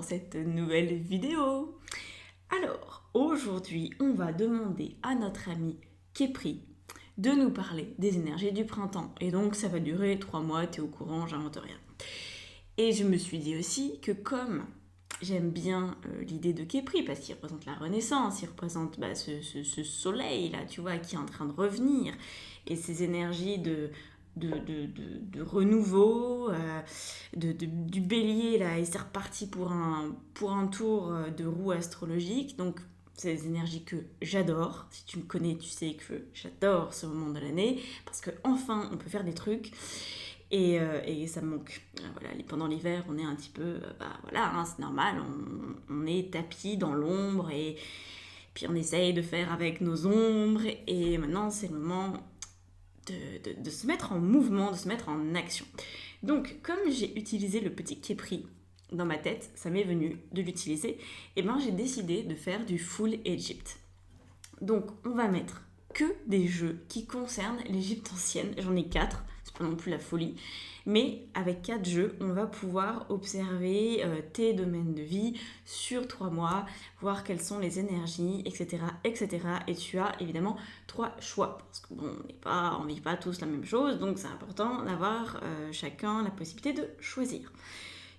dans cette nouvelle vidéo. Alors, aujourd'hui, on va demander à notre ami Képri de nous parler des énergies du printemps. Et donc, ça va durer 3 mois, t'es au courant, j'invente rien. Et je me suis dit aussi que comme j'aime bien l'idée de Képri, parce qu'il représente la Renaissance, il représente ce soleil, là, tu vois, qui est en train de revenir, et ces énergies de renouveau, du bélier, là, et c'est reparti pour un tour de roue astrologique. Donc, c'est des énergies que j'adore. Si tu me connais, tu sais que j'adore ce moment de l'année, parce que enfin, on peut faire des trucs. Et ça me manque. Voilà, pendant l'hiver, on est un petit peu... voilà, hein, c'est normal, on est tapis dans l'ombre, et puis on essaye de faire avec nos ombres. Et maintenant, c'est le moment de se mettre en mouvement, de se mettre en action. Donc, comme j'ai utilisé le petit Képri dans ma tête, ça m'est venu de l'utiliser, et ben j'ai décidé de faire du full Egypt. Donc, on va mettre que des jeux qui concernent l'Égypte ancienne. J'en ai 4, c'est pas non plus la folie. Mais avec 4 jeux, on va pouvoir observer tes domaines de vie sur 3 mois, voir quelles sont les énergies, etc., etc. Et tu as évidemment 3 choix. Parce que bon, on vit pas tous la même chose, donc c'est important d'avoir chacun la possibilité de choisir.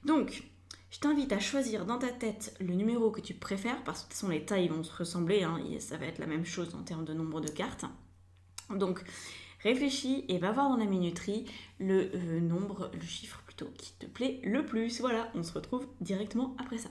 Donc, je t'invite à choisir dans ta tête le numéro que tu préfères, parce que de toute façon les tailles vont se ressembler, hein, et ça va être la même chose en termes de nombre de cartes. Donc réfléchis et va voir dans la minuterie le chiffre plutôt, qui te plaît le plus. Voilà, on se retrouve directement après ça.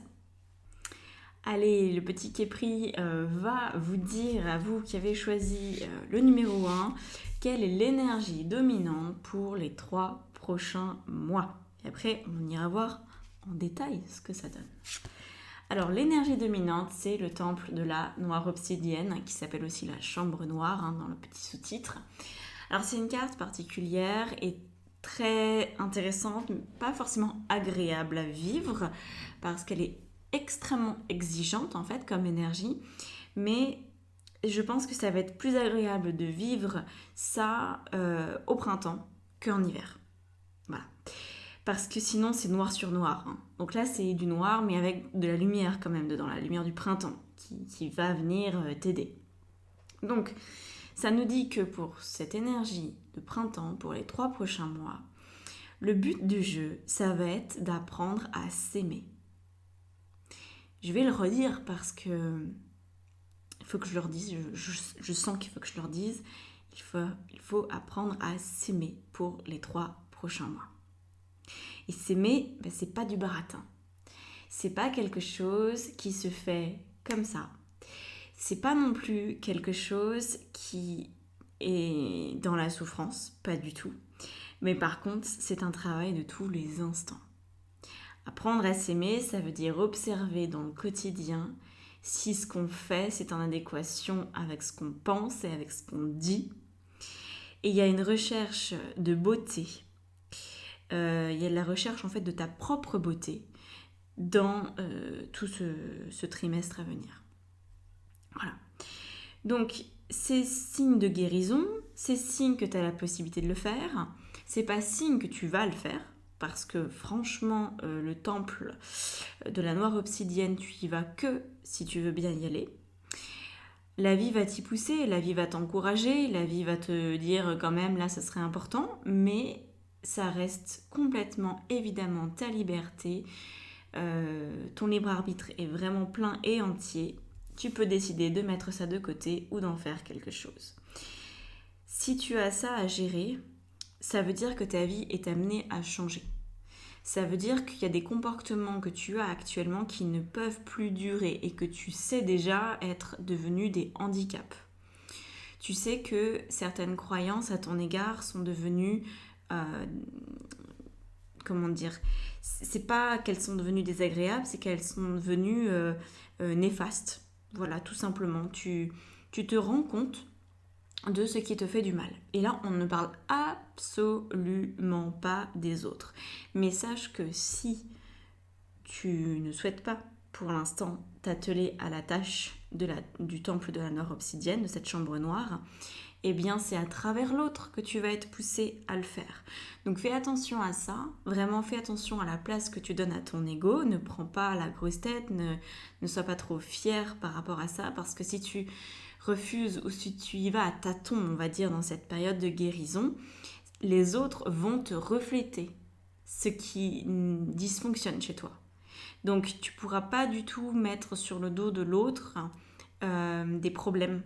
Allez, le petit Képri va vous dire, à vous qui avez choisi le numéro 1, quelle est l'énergie dominante pour les 3 prochains mois. Et après, on ira voir en détail ce que ça donne. Alors, l'énergie dominante, c'est le temple de la noire obsidienne, qui s'appelle aussi la chambre noire, hein, dans le petit sous-titre. Alors, c'est une carte particulière et très intéressante, mais pas forcément agréable à vivre, parce qu'elle est extrêmement exigeante, en fait, comme énergie. Mais je pense que ça va être plus agréable de vivre ça au printemps qu'en hiver. Voilà. Parce que sinon, c'est noir sur noir, hein. Donc là, c'est du noir, mais avec de la lumière quand même dedans, la lumière du printemps, qui va venir t'aider. Donc, ça nous dit que pour cette énergie de printemps, pour les 3 prochains mois, le but du jeu, ça va être d'apprendre à s'aimer. Je vais le redire parce que il faut que je leur dise, je sens qu'il faut que je leur dise, il faut apprendre à s'aimer pour les 3 prochains mois. Et s'aimer, c'est pas du baratin. C'est pas quelque chose qui se fait comme ça. C'est pas non plus quelque chose qui est dans la souffrance, pas du tout. Mais par contre, c'est un travail de tous les instants. Apprendre à s'aimer, ça veut dire observer dans le quotidien si ce qu'on fait, c'est en adéquation avec ce qu'on pense et avec ce qu'on dit. Et il y a une recherche de beauté. Il y a de la recherche en fait de ta propre beauté dans tout ce trimestre à venir. Voilà. Donc, c'est signe de guérison, c'est signe que tu as la possibilité de le faire, c'est pas signe que tu vas le faire, parce que franchement, le temple de la noire obsidienne, tu y vas que si tu veux bien y aller. La vie va t'y pousser, la vie va t'encourager, la vie va te dire quand même là, ça serait important, mais ça reste complètement évidemment ta liberté. Ton libre arbitre est vraiment plein et entier. Tu peux décider de mettre ça de côté ou d'en faire quelque chose. Si tu as ça à gérer, ça veut dire que ta vie est amenée à changer. Ça veut dire qu'il y a des comportements que tu as actuellement qui ne peuvent plus durer et que tu sais déjà être devenus des handicaps. Tu sais que certaines croyances à ton égard sont devenues... c'est pas qu'elles sont devenues désagréables, c'est qu'elles sont devenues néfastes. Voilà, tout simplement. Tu te rends compte de ce qui te fait du mal. Et là, on ne parle absolument pas des autres. Mais sache que si tu ne souhaites pas pour l'instant, t'atteler à la tâche du temple de la noire obsidienne, de cette chambre noire, eh bien c'est à travers l'autre que tu vas être poussé à le faire. Donc fais attention à ça, vraiment fais attention à la place que tu donnes à ton ego, ne prends pas la grosse tête, ne sois pas trop fier par rapport à ça, parce que si tu refuses ou si tu y vas à tâtons, on va dire, dans cette période de guérison, les autres vont te refléter ce qui dysfonctionne chez toi. Donc tu ne pourras pas du tout mettre sur le dos de l'autre des problèmes.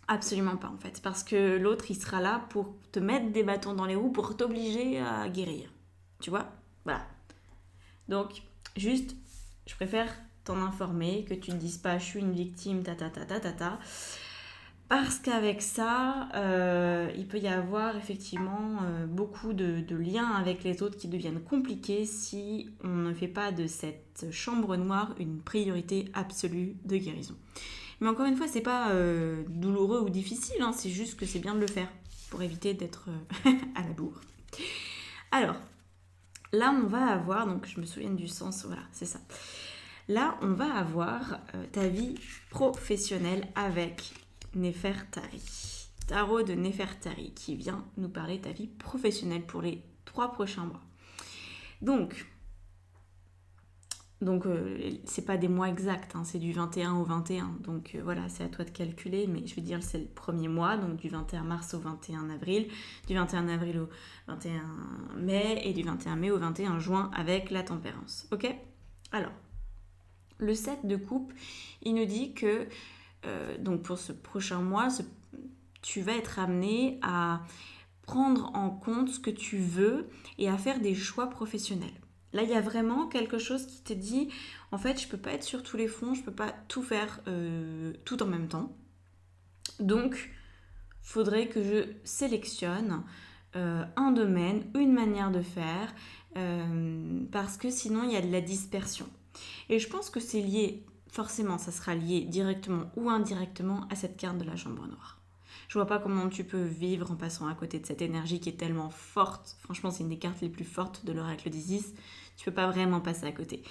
Absolument pas en fait. Parce que l'autre il sera là pour te mettre des bâtons dans les roues pour t'obliger à guérir. Tu vois? Voilà. Donc juste, je préfère t'en informer, que tu ne dises pas je suis une victime, ta. Parce qu'avec ça, il peut y avoir effectivement beaucoup de liens avec les autres qui deviennent compliqués si on ne fait pas de cette chambre noire une priorité absolue de guérison. Mais encore une fois, c'est pas douloureux ou difficile, hein, c'est juste que c'est bien de le faire pour éviter d'être à la bourre. Alors, là on va avoir, donc je me souviens du sens, voilà, c'est ça. Là, on va avoir ta vie professionnelle avec Néfertari. Tarot de Néfertari qui vient nous parler de ta vie professionnelle pour les 3 prochains mois. Donc c'est pas des mois exacts, hein, c'est du 21 au 21. Donc voilà, c'est à toi de calculer, mais je veux dire, c'est le premier mois, donc du 21 mars au 21 avril, du 21 avril au 21 mai et du 21 mai au 21 juin avec la tempérance. Ok? Alors, le 7 de coupe, il nous dit que donc pour ce prochain mois, tu vas être amené à prendre en compte ce que tu veux et à faire des choix professionnels. Là, il y a vraiment quelque chose qui te dit, en fait, je peux pas être sur tous les fronts, je peux pas tout faire tout en même temps. Donc, faudrait que je sélectionne un domaine, une manière de faire, parce que sinon, il y a de la dispersion. Et je pense que c'est lié, forcément, ça sera lié directement ou indirectement à cette carte de la chambre noire. Je vois pas comment tu peux vivre en passant à côté de cette énergie qui est tellement forte. Franchement, c'est une des cartes les plus fortes de l'oracle d'Isis. Tu peux pas vraiment passer à côté.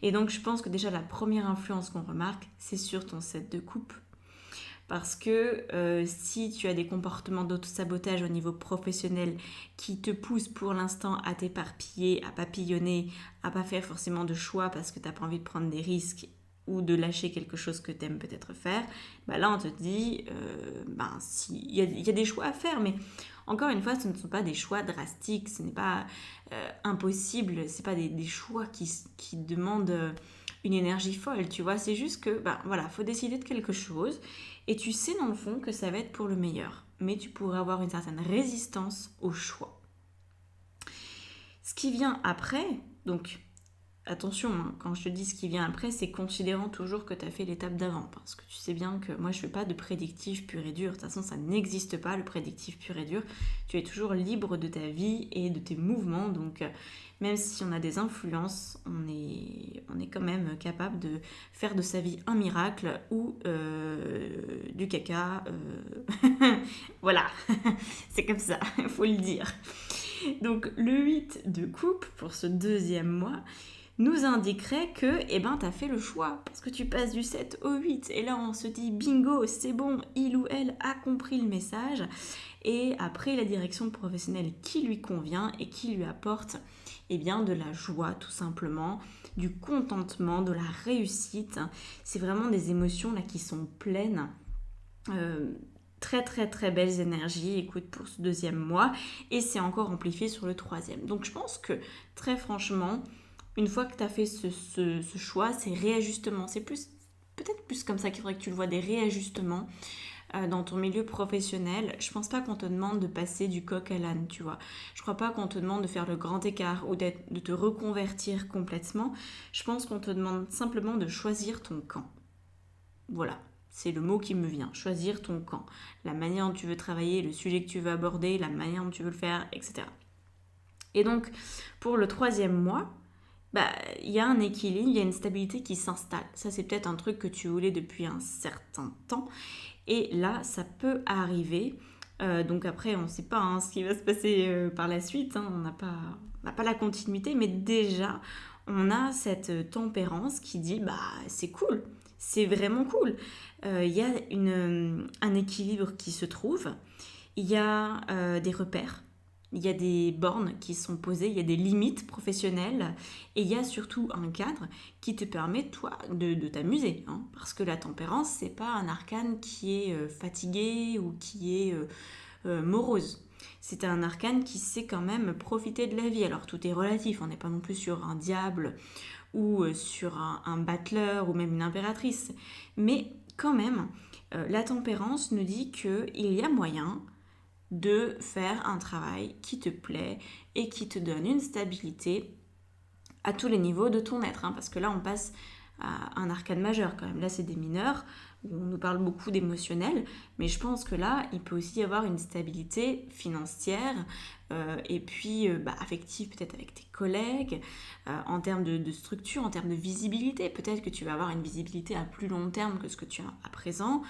Et donc, je pense que déjà, la première influence qu'on remarque, c'est sur ton 7 de coupe. Parce que si tu as des comportements d'auto-sabotage au niveau professionnel qui te poussent pour l'instant à t'éparpiller, à papillonner, à pas faire forcément de choix parce que tu n'as pas envie de prendre des risques ou de lâcher quelque chose que tu aimes peut-être faire, bah là on te dit, il y a des choix à faire, mais encore une fois, ce ne sont pas des choix drastiques, ce n'est pas impossible, ce n'est pas des choix qui demandent une énergie folle, tu vois, c'est juste que, voilà, faut décider de quelque chose, et tu sais dans le fond que ça va être pour le meilleur, mais tu pourrais avoir une certaine résistance au choix. Ce qui vient après, donc attention, hein, quand je te dis ce qui vient après, c'est considérant toujours que tu as fait l'étape d'avant, parce que tu sais bien que moi je ne fais pas de prédictif pur et dur, de toute façon ça n'existe pas le prédictif pur et dur, tu es toujours libre de ta vie et de tes mouvements, donc même si on a des influences, on est quand même capable de faire de sa vie un miracle ou du caca, voilà, c'est comme ça, il faut le dire. Donc le 8 de coupe pour ce deuxième mois nous indiquerait que tu as fait le choix parce que tu passes du 7 au 8 et là on se dit bingo, c'est bon, il ou elle a compris le message et a pris la direction professionnelle qui lui convient et qui lui apporte de la joie tout simplement, du contentement, de la réussite. C'est vraiment des émotions là qui sont pleines. Très très très belles énergies, écoute, pour ce deuxième mois et c'est encore amplifié sur le troisième. Donc je pense que très franchement, une fois que tu as fait ce choix, ces réajustements, c'est peut-être plus comme ça qu'il faudrait que tu le vois, des réajustements dans ton milieu professionnel. Je pense pas qu'on te demande de passer du coq à l'âne, tu vois. Je crois pas qu'on te demande de faire le grand écart ou de te reconvertir complètement. Je pense qu'on te demande simplement de choisir ton camp. Voilà. C'est le mot qui me vient, choisir ton camp, la manière dont tu veux travailler, le sujet que tu veux aborder, la manière dont tu veux le faire, etc. Et donc, pour le troisième mois, il y a un équilibre, il y a une stabilité qui s'installe. Ça, c'est peut-être un truc que tu voulais depuis un certain temps. Et là, ça peut arriver. Donc après, on ne sait pas ce qui va se passer par la suite. On n'a pas la continuité, mais déjà, on a cette tempérance qui dit c'est cool, c'est vraiment cool. Il y a un équilibre qui se trouve, il y a des repères, il y a des bornes qui sont posées, il y a des limites professionnelles et il y a surtout un cadre qui te permet, toi, de t'amuser. Hein, parce que la tempérance, c'est pas un arcane qui est fatigué ou qui est morose. C'est un arcane qui sait quand même profiter de la vie. Alors tout est relatif, on n'est pas non plus sur un diable ou sur un battleur ou même une impératrice. Mais quand même, la tempérance nous dit qu'il y a moyen de faire un travail qui te plaît et qui te donne une stabilité à tous les niveaux de ton être. Hein, parce que là, on passe à un arcane majeur quand même. Là, c'est des mineurs, où on nous parle beaucoup d'émotionnel, mais je pense que là, il peut aussi y avoir une stabilité financière et puis affective peut-être avec tes collègues, en termes de structure, en termes de visibilité. Peut-être que tu vas avoir une visibilité à plus long terme que ce que tu as à présent.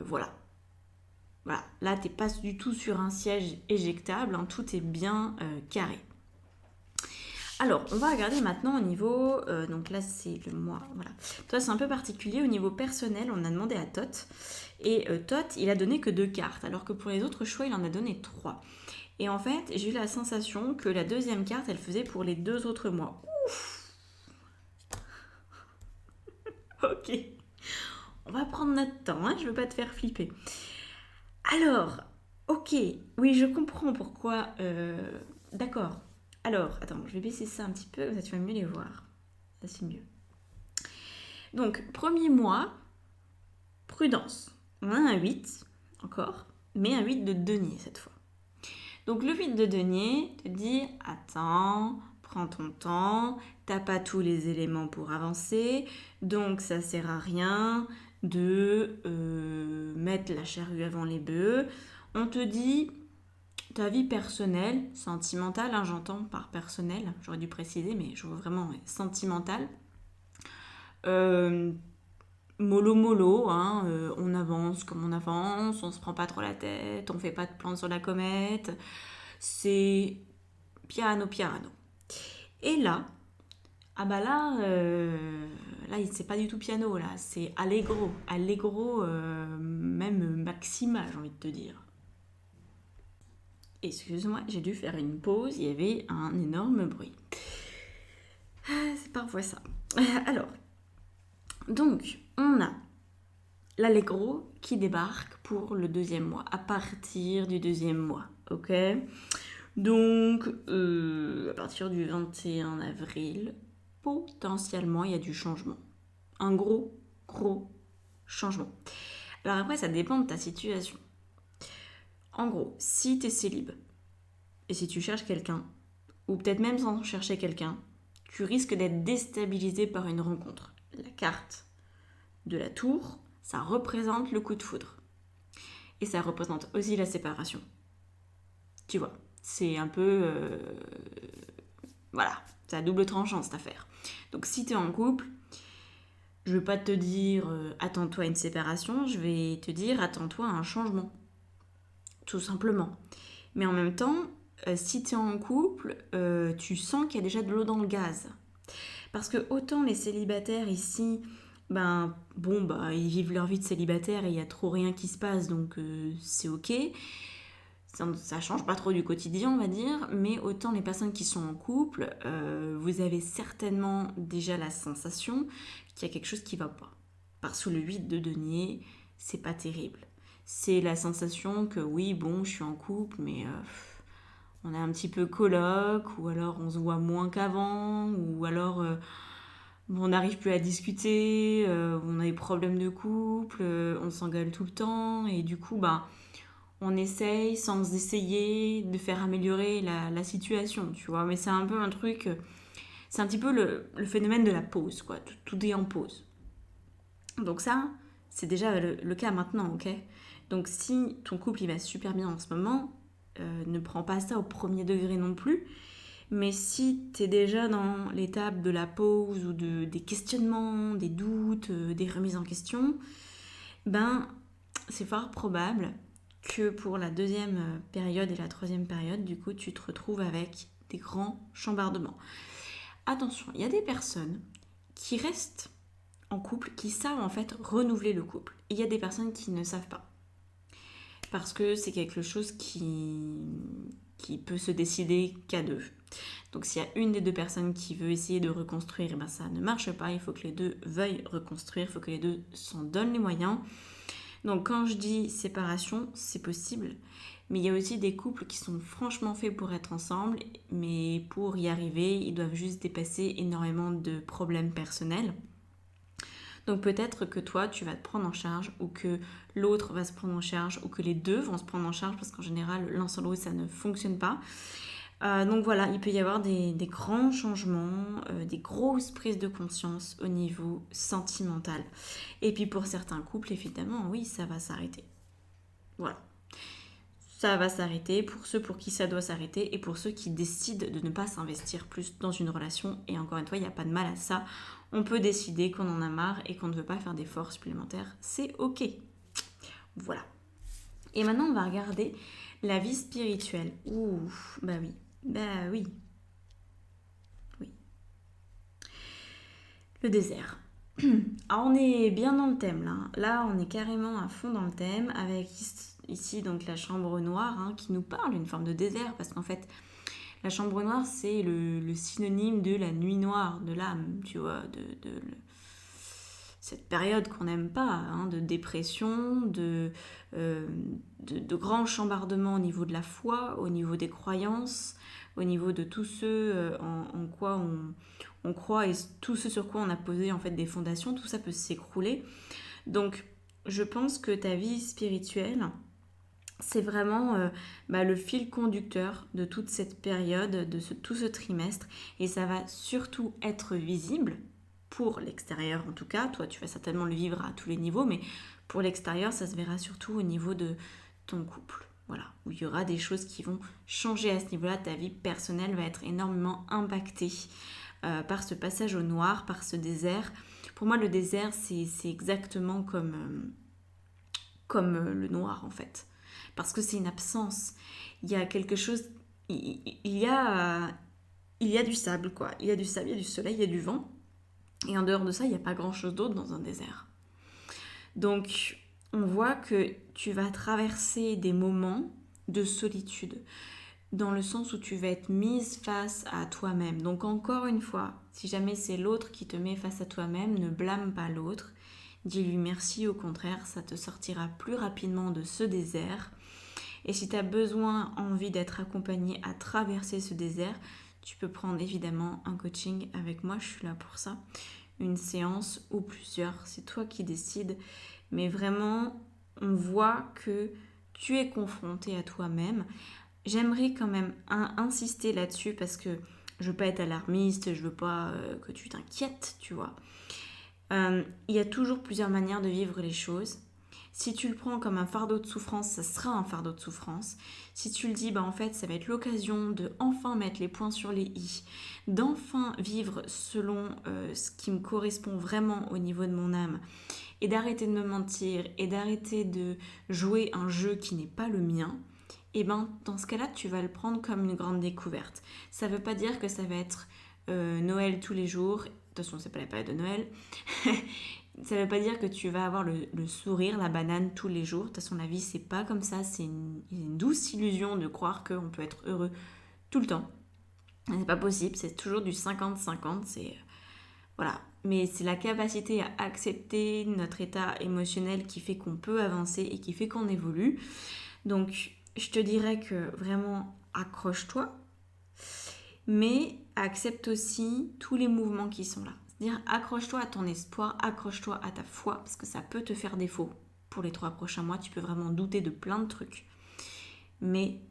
Voilà. Voilà, là t'es pas du tout sur un siège éjectable, hein, tout est bien carré. Alors, on va regarder maintenant au niveau, donc là c'est le mois, voilà. Toi c'est un peu particulier, au niveau personnel, on a demandé à Tot, et Tot il a donné que 2 cartes, alors que pour les autres choix il en a donné 3. Et en fait, j'ai eu la sensation que la deuxième carte, elle faisait pour les 2 autres mois. Ouf. Ok, on va prendre notre temps, hein, je veux pas te faire flipper. Alors, ok, oui, je comprends pourquoi. D'accord. Alors, attends, je vais baisser ça un petit peu, comme ça tu vas mieux les voir. Ça, c'est mieux. Donc, premier mois, prudence. On a un 8, encore, mais un 8 de denier cette fois. Donc, le 8 de denier te dit attends, prends ton temps, t'as pas tous les éléments pour avancer, donc ça sert à rien de mettre la charrue avant les bœufs. On te dit ta vie personnelle, sentimentale, hein, j'entends par personnel, j'aurais dû préciser, mais je vois vraiment sentimentale. Mollo mollo, hein, on avance comme on avance, on se prend pas trop la tête, on fait pas de plans sur la comète, c'est piano piano. Et là, ah bah là, là c'est pas du tout piano là, c'est allegro, allegro même maxima j'ai envie de te dire. Excuse-moi, j'ai dû faire une pause, il y avait un énorme bruit. C'est parfois ça. Alors, donc on a l'allegro qui débarque pour le 2e mois, à partir du 2e mois, ok? Donc, à partir du 21 avril, potentiellement, il y a du changement. Un gros changement. Alors après, ça dépend de ta situation. En gros, si tu es célib, et si tu cherches quelqu'un, ou peut-être même sans chercher quelqu'un, tu risques d'être déstabilisé par une rencontre. La carte de la tour, ça représente le coup de foudre. Et ça représente aussi la séparation. Tu vois, c'est un peu... voilà, c'est à double tranchant cette affaire. Donc si tu es en couple, je ne vais pas te dire attends-toi à une séparation, je vais te dire attends-toi à un changement. Tout simplement. Mais en même temps, si tu es en couple, tu sens qu'il y a déjà de l'eau dans le gaz. Parce que autant les célibataires ici, ils vivent leur vie de célibataire et il n'y a trop rien qui se passe, donc c'est ok. Ça change pas trop du quotidien, on va dire, mais autant les personnes qui sont en couple, vous avez certainement déjà la sensation qu'il y a quelque chose qui va pas. Parce que le 8 de denier, c'est pas terrible. C'est la sensation que oui, bon, je suis en couple, mais on est un petit peu coloc, ou alors on se voit moins qu'avant, ou alors on n'arrive plus à discuter, on a des problèmes de couple, on s'engueule tout le temps, et du coup, on essaye sans essayer de faire améliorer la situation, tu vois. Mais c'est un peu un truc, c'est un petit peu le phénomène de la pause, quoi. Tout est en pause. Donc ça, c'est déjà le cas maintenant, ok? Donc si ton couple il va super bien en ce moment, ne prends pas ça au premier degré non plus. Mais si tu es déjà dans l'étape de la pause ou des questionnements, des doutes, des remises en question, c'est fort probable que pour la 2e période et la 3e période, du coup, tu te retrouves avec des grands chambardements. Attention, il y a des personnes qui restent en couple, qui savent en fait renouveler le couple. Et il y a des personnes qui ne savent pas. Parce que c'est quelque chose qui peut se décider qu'à deux. Donc s'il y a une des deux personnes qui veut essayer de reconstruire, et ben ça ne marche pas. Il faut que les deux veuillent reconstruire, il faut que les deux s'en donnent les moyens. Donc quand je dis séparation, c'est possible. Mais il y a aussi des couples qui sont franchement faits pour être ensemble, mais pour y arriver, ils doivent juste dépasser énormément de problèmes personnels. Donc peut-être que toi, tu vas te prendre en charge, ou que l'autre va se prendre en charge, ou que les deux vont se prendre en charge, parce qu'en général, l'un sans l'autre, ça ne fonctionne pas. Donc voilà, il peut y avoir des grands changements, des grosses prises de conscience au niveau sentimental. Et puis pour certains couples, évidemment, oui, ça va s'arrêter. Voilà. Ça va s'arrêter pour ceux pour qui ça doit s'arrêter et pour ceux qui décident de ne pas s'investir plus dans une relation. Et encore une fois, il n'y a pas de mal à ça. On peut décider qu'on en a marre et qu'on ne veut pas faire d'efforts supplémentaires. C'est ok. Voilà. Et maintenant, on va regarder la vie spirituelle. Ouh, bah oui. Bah oui. Oui. Le désert. Alors on est bien dans le thème là. Là, on est carrément à fond dans le thème avec ici donc la chambre noire qui nous parle d'une forme de désert parce qu'en fait la chambre noire c'est le synonyme de la nuit noire de l'âme, tu vois, cette période qu'on n'aime pas, de dépression, de grands chambardements au niveau de la foi, au niveau des croyances, au niveau de tout ce en quoi on croit et tout ce sur quoi on a posé en fait des fondations, tout ça peut s'écrouler. Donc je pense que ta vie spirituelle, c'est vraiment le fil conducteur de toute cette période, de tout ce trimestre, et ça va surtout être visible pour l'extérieur en tout cas. Toi, tu vas certainement le vivre à tous les niveaux, mais pour l'extérieur, ça se verra surtout au niveau de ton couple. Voilà, où il y aura des choses qui vont changer à ce niveau-là. Ta vie personnelle va être énormément impactée par ce passage au noir, par ce désert. Pour moi, le désert, c'est exactement comme le noir en fait. Parce que c'est une absence. Il y a quelque chose... Il y a du sable, quoi. Il y a du sable, il y a du soleil, il y a du vent. Et en dehors de ça, il n'y a pas grand-chose d'autre dans un désert. Donc, on voit que tu vas traverser des moments de solitude, dans le sens où tu vas être mise face à toi-même. Donc encore une fois, si jamais c'est l'autre qui te met face à toi-même, ne blâme pas l'autre. Dis-lui merci, au contraire, ça te sortira plus rapidement de ce désert. Et si tu as envie d'être accompagné à traverser ce désert, tu peux prendre évidemment un coaching avec moi, je suis là pour ça. Une séance ou plusieurs, c'est toi qui décides. Mais vraiment, on voit que tu es confronté à toi-même. J'aimerais quand même insister là-dessus parce que je veux pas être alarmiste, je veux pas que tu t'inquiètes, tu vois. Il y a toujours plusieurs manières de vivre les choses. Si tu le prends comme un fardeau de souffrance, ça sera un fardeau de souffrance. Si tu le dis, en fait, ça va être l'occasion de enfin mettre les points sur les i, d'enfin vivre selon ce qui me correspond vraiment au niveau de mon âme, et d'arrêter de me mentir, et d'arrêter de jouer un jeu qui n'est pas le mien, et dans ce cas-là, tu vas le prendre comme une grande découverte. Ça ne veut pas dire que ça va être Noël tous les jours. De toute façon, c'est pas la période de Noël. Ça ne veut pas dire que tu vas avoir le sourire, la banane tous les jours. De toute façon, la vie, c'est pas comme ça. C'est une douce illusion de croire qu'on peut être heureux tout le temps. C'est pas possible. C'est toujours du 50-50. Voilà. Mais c'est la capacité à accepter notre état émotionnel qui fait qu'on peut avancer et qui fait qu'on évolue. Donc, je te dirais que vraiment, accroche-toi. Mais accepte aussi tous les mouvements qui sont là. C'est-à-dire, accroche-toi à ton espoir, accroche-toi à ta foi, parce que ça peut te faire défaut. Pour les 3 prochains mois, tu peux vraiment douter de plein de trucs. Mais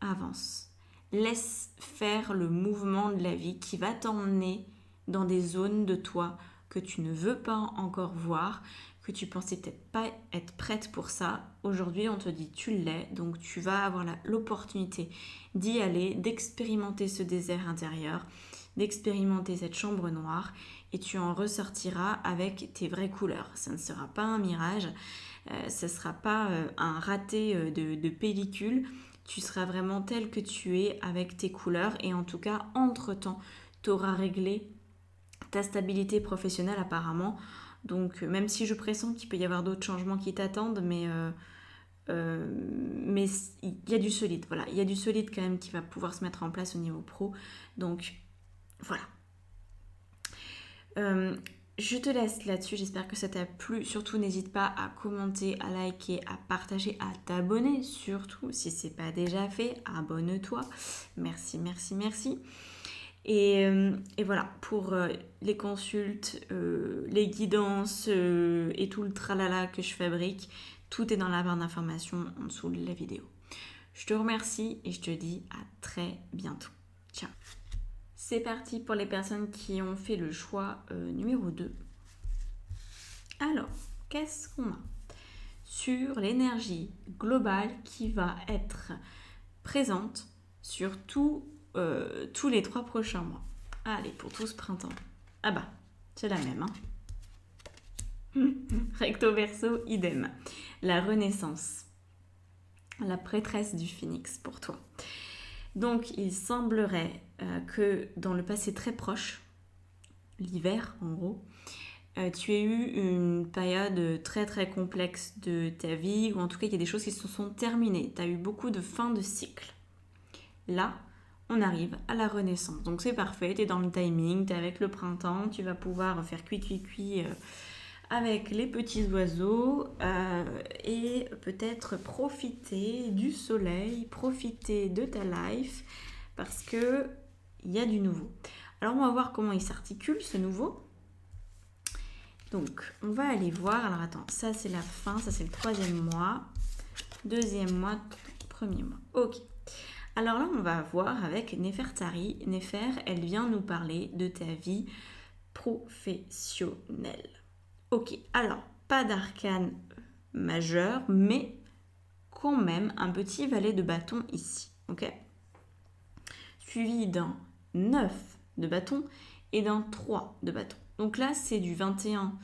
avance. Laisse faire le mouvement de la vie qui va t'emmener dans des zones de toi que tu ne veux pas encore voir, que tu pensais peut-être pas être prête pour ça. Aujourd'hui, on te dit tu l'es, donc tu vas avoir l'opportunité d'y aller, d'expérimenter ce désert intérieur, d'expérimenter cette chambre noire, et tu en ressortiras avec tes vraies couleurs. Ça ne sera pas un mirage, ce ne sera pas un raté de pellicule, tu seras vraiment tel que tu es avec tes couleurs, et en tout cas, entre-temps, tu auras réglé ta stabilité professionnelle apparemment. Donc même si je pressens qu'il peut y avoir d'autres changements qui t'attendent, mais il y a du solide, voilà, il y a du solide quand même qui va pouvoir se mettre en place au niveau pro. Donc voilà. Je te laisse là-dessus, j'espère que ça t'a plu. Surtout, n'hésite pas à commenter, à liker, à partager, à t'abonner. Surtout, si ce n'est pas déjà fait, abonne-toi. Merci, merci, merci. Et voilà, pour les consultes, les guidances et tout le tralala que je fabrique, tout est dans la barre d'informations en dessous de la vidéo. Je te remercie et je te dis à très bientôt. Ciao. C'est parti pour les personnes qui ont fait le choix numéro 2. Alors, qu'est-ce qu'on a sur l'énergie globale qui va être présente sur tous les 3 prochains mois? Allez, pour tout ce printemps. Ah bah, c'est la même. Recto verso, idem. La renaissance. La prêtresse du phénix pour toi. Donc, il semblerait que dans le passé très proche, l'hiver en gros, tu as eu une période très très complexe de ta vie, ou en tout cas il y a des choses qui se sont terminées. Tu as eu beaucoup de fin de cycle. Là, on arrive à la renaissance. Donc c'est parfait, tu es dans le timing, tu es avec le printemps, tu vas pouvoir faire cuit avec les petits oiseaux et peut-être profiter du soleil, profiter de ta life parce que il y a du nouveau. Alors on va voir comment il s'articule ce nouveau. Donc on va aller voir. Alors attends, ça c'est la fin, ça c'est le 3e mois, 2e mois, 1er mois. Ok. Alors là on va voir avec Néfertari. Néfer, elle vient nous parler de ta vie professionnelle. Ok, alors, pas d'arcane majeur, mais quand même un petit valet de bâton ici, ok? Suivi d'un 9 de bâton et d'un 3 de bâton. Donc là, c'est du 21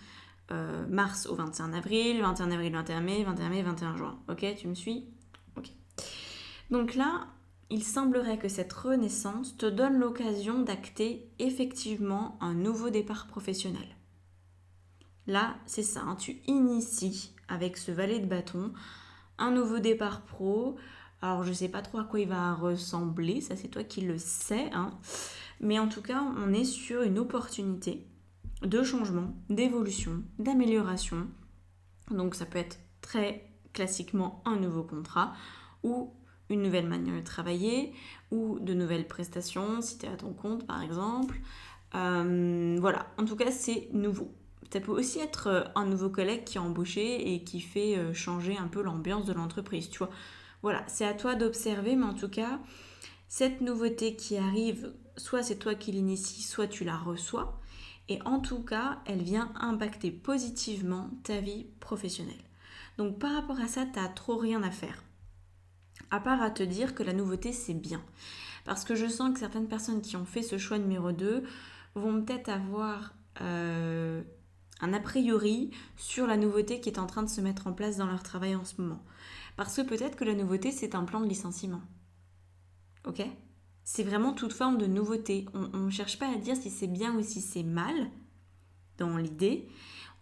mars au 21 avril, 21 avril, 21 mai, 21 mai, 21 juin. Ok, tu me suis? Ok. Donc là, il semblerait que cette renaissance te donne l'occasion d'acter effectivement un nouveau départ professionnel. Là, c'est ça, hein, tu inities avec ce valet de bâton un nouveau départ pro. Alors, je ne sais pas trop à quoi il va ressembler, ça c'est toi qui le sais, hein. Mais en tout cas, on est sur une opportunité de changement, d'évolution, d'amélioration. Donc, ça peut être très classiquement un nouveau contrat ou une nouvelle manière de travailler ou de nouvelles prestations si tu es à ton compte par exemple. Voilà, en tout cas, c'est nouveau. Ça peut aussi être un nouveau collègue qui est embauché et qui fait changer un peu l'ambiance de l'entreprise, tu vois. Voilà, c'est à toi d'observer, mais en tout cas, cette nouveauté qui arrive, soit c'est toi qui l'initie, soit tu la reçois. Et en tout cas, elle vient impacter positivement ta vie professionnelle. Donc par rapport à ça, tu n'as trop rien à faire. À part à te dire que la nouveauté, c'est bien. Parce que je sens que certaines personnes qui ont fait ce choix numéro 2 vont peut-être avoir un a priori sur la nouveauté qui est en train de se mettre en place dans leur travail en ce moment. Parce que peut-être que la nouveauté, c'est un plan de licenciement. Ok ? C'est vraiment toute forme de nouveauté. On ne cherche pas à dire si c'est bien ou si c'est mal dans l'idée.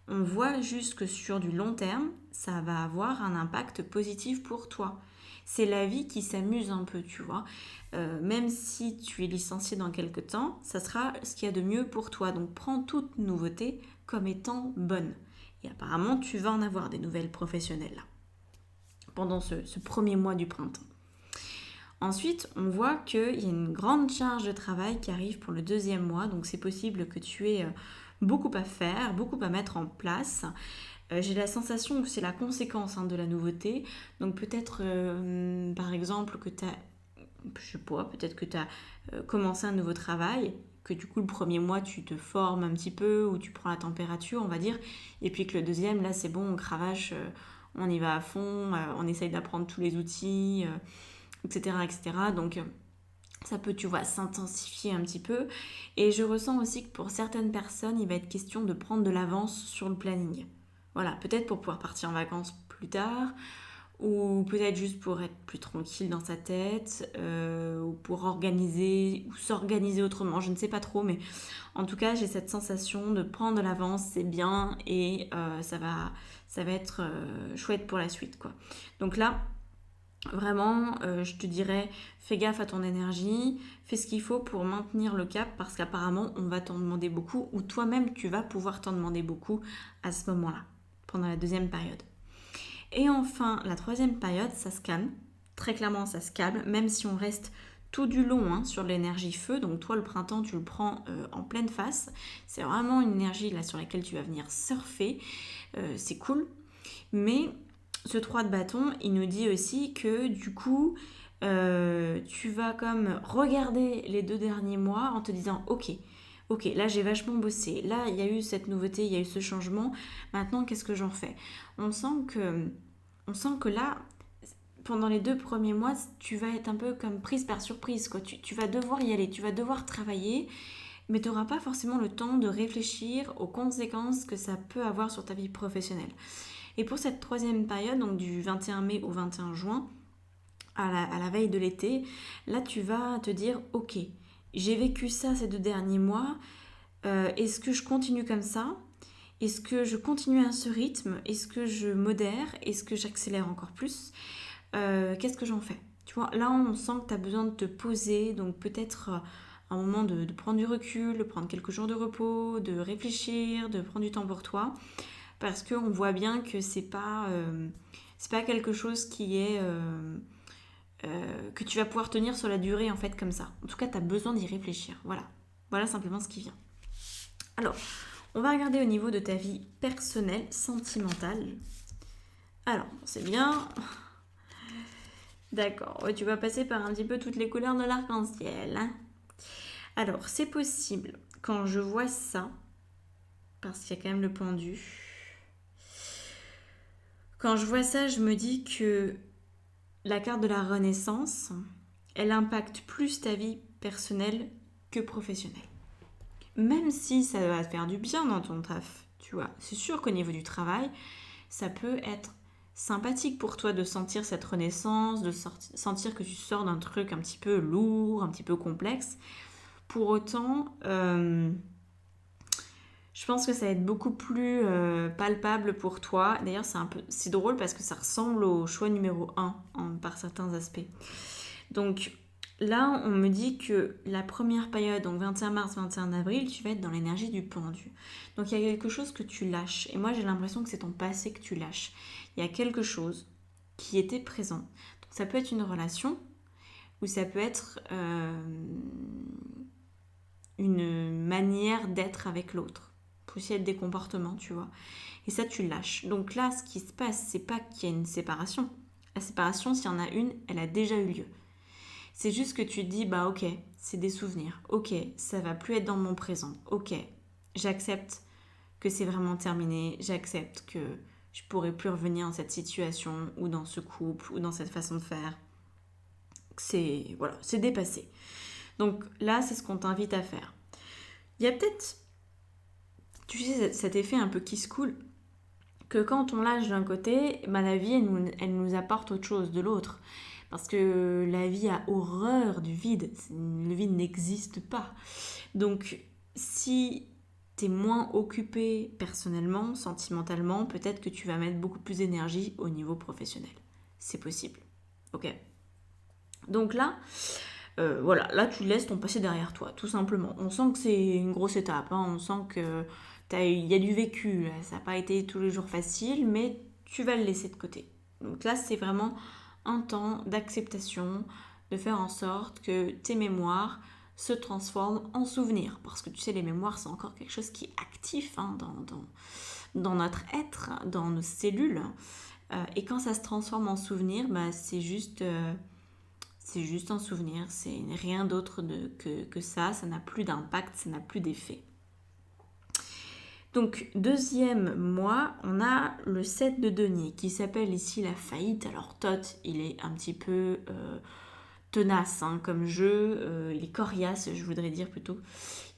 On voit juste que sur du long terme, ça va avoir un impact positif pour toi. C'est la vie qui s'amuse un peu, tu vois. Même si tu es licencié dans quelques temps, ça sera ce qu'il y a de mieux pour toi. Donc prends toute nouveauté comme étant bonne. Et apparemment, tu vas en avoir des nouvelles professionnelles là, pendant ce premier mois du printemps. Ensuite, on voit qu'il y a une grande charge de travail qui arrive pour le 2e mois. Donc c'est possible que tu aies beaucoup à faire, beaucoup à mettre en place. J'ai la sensation que c'est la conséquence de la nouveauté. Donc peut-être, par exemple, que tu as, je sais pas, peut-être que tu as commencé un nouveau travail, que du coup le 1er mois tu te formes un petit peu ou tu prends la température, on va dire, et puis que le 2e, là c'est bon, on cravache, on y va à fond, on essaye d'apprendre tous les outils, etc., etc. Donc ça peut, tu vois, s'intensifier un petit peu. Et je ressens aussi que pour certaines personnes, il va être question de prendre de l'avance sur le planning. Voilà, peut-être pour pouvoir partir en vacances plus tard ou peut-être juste pour être plus tranquille dans sa tête, ou pour organiser ou s'organiser autrement, je ne sais pas trop, mais en tout cas j'ai cette sensation de prendre de l'avance, c'est bien, et ça va être chouette pour la suite, quoi. Donc là, vraiment, je te dirais, fais gaffe à ton énergie, fais ce qu'il faut pour maintenir le cap, parce qu'apparemment on va t'en demander beaucoup, ou toi-même tu vas pouvoir t'en demander beaucoup à ce moment-là, pendant la deuxième période. Et enfin, la troisième période, ça se calme. Très clairement, ça se calme, même si on reste tout du long, hein, sur l'énergie feu. Donc toi, le printemps, tu le prends en pleine face. C'est vraiment une énergie là sur laquelle tu vas venir surfer. C'est cool. Mais ce 3 de bâton, il nous dit aussi que du coup, tu vas comme regarder les 2 derniers mois en te disant, ok, là j'ai vachement bossé, là il y a eu cette nouveauté, il y a eu ce changement, maintenant qu'est-ce que j'en fais? On sent que là, pendant les 2 premiers mois, tu vas être un peu comme prise par surprise, quoi. Tu vas devoir y aller, tu vas devoir travailler, mais tu n'auras pas forcément le temps de réfléchir aux conséquences que ça peut avoir sur ta vie professionnelle. Et pour cette troisième période, donc du 21 mai au 21 juin, à la veille de l'été, là tu vas te dire, ok, j'ai vécu ça ces 2 derniers mois, est-ce que je continue comme ça? Est-ce que je continue à ce rythme? Est-ce que je modère? Est-ce que j'accélère encore plus? Qu'est-ce que j'en fais? Tu vois, là on sent que tu as besoin de te poser, donc peut-être un moment de prendre du recul, de prendre quelques jours de repos, de réfléchir, de prendre du temps pour toi, parce qu'on voit bien que c'est pas quelque chose qui est que tu vas pouvoir tenir sur la durée en fait comme ça. En tout cas, tu as besoin d'y réfléchir. Voilà simplement ce qui vient. Alors, on va regarder au niveau de ta vie personnelle, sentimentale. Alors, c'est bien. D'accord, ouais, tu vas passer par un petit peu toutes les couleurs de l'arc-en-ciel, hein. Alors, c'est possible, quand je vois ça, parce qu'il y a quand même le pendu, quand je vois ça, je me dis que la carte de la Renaissance, elle impacte plus ta vie personnelle que professionnelle. Même si ça va te faire du bien dans ton taf, tu vois. C'est sûr qu'au niveau du travail, ça peut être sympathique pour toi de sentir cette renaissance, de sentir que tu sors d'un truc un petit peu lourd, un petit peu complexe. Pour autant, je pense que ça va être beaucoup plus palpable pour toi. D'ailleurs, c'est drôle parce que ça ressemble au choix numéro 1 par certains aspects. Donc là, on me dit que la première période, donc 21 mars, 21 avril, tu vas être dans l'énergie du pendu. Donc il y a quelque chose que tu lâches. Et moi, j'ai l'impression que c'est ton passé que tu lâches. Il y a quelque chose qui était présent. Donc ça peut être une relation ou ça peut être une manière d'être avec l'autre. Peut aussi être des comportements, tu vois. Et ça, tu lâches. Donc là, ce qui se passe, c'est pas qu'il y a une séparation. La séparation, s'il y en a une, elle a déjà eu lieu. C'est juste que tu te dis, bah ok, c'est des souvenirs. Ok, ça va plus être dans mon présent. Ok, j'accepte que c'est vraiment terminé. J'accepte que je pourrai plus revenir dans cette situation ou dans ce couple ou dans cette façon de faire. C'est dépassé. Donc là, c'est ce qu'on t'invite à faire. Il y a peut-être, tu sais, cet effet un peu qui se coule, que quand on lâche d'un côté, bah, la vie, elle nous apporte autre chose de l'autre. Parce que la vie a horreur du vide. Le vide n'existe pas. Donc, si t'es moins occupé personnellement, sentimentalement, peut-être que tu vas mettre beaucoup plus d'énergie au niveau professionnel. C'est possible. Ok. Donc là, voilà, là tu laisses ton passé derrière toi, tout simplement. On sent que c'est une grosse étape, hein. On sent que il y a du vécu, ça n'a pas été tous les jours facile, mais tu vas le laisser de côté. Donc là, c'est vraiment un temps d'acceptation, de faire en sorte que tes mémoires se transforment en souvenirs. Parce que tu sais, les mémoires, c'est encore quelque chose qui est actif, hein, dans notre être, dans nos cellules. Et quand ça se transforme en souvenir, bah, c'est juste un souvenir, c'est rien d'autre que ça n'a plus d'impact, ça n'a plus d'effet. Donc, deuxième mois, on a le 7 de denier qui s'appelle ici la faillite. Alors, Thoth, il est un petit peu tenace, hein, comme jeu, il est coriace, je voudrais dire plutôt.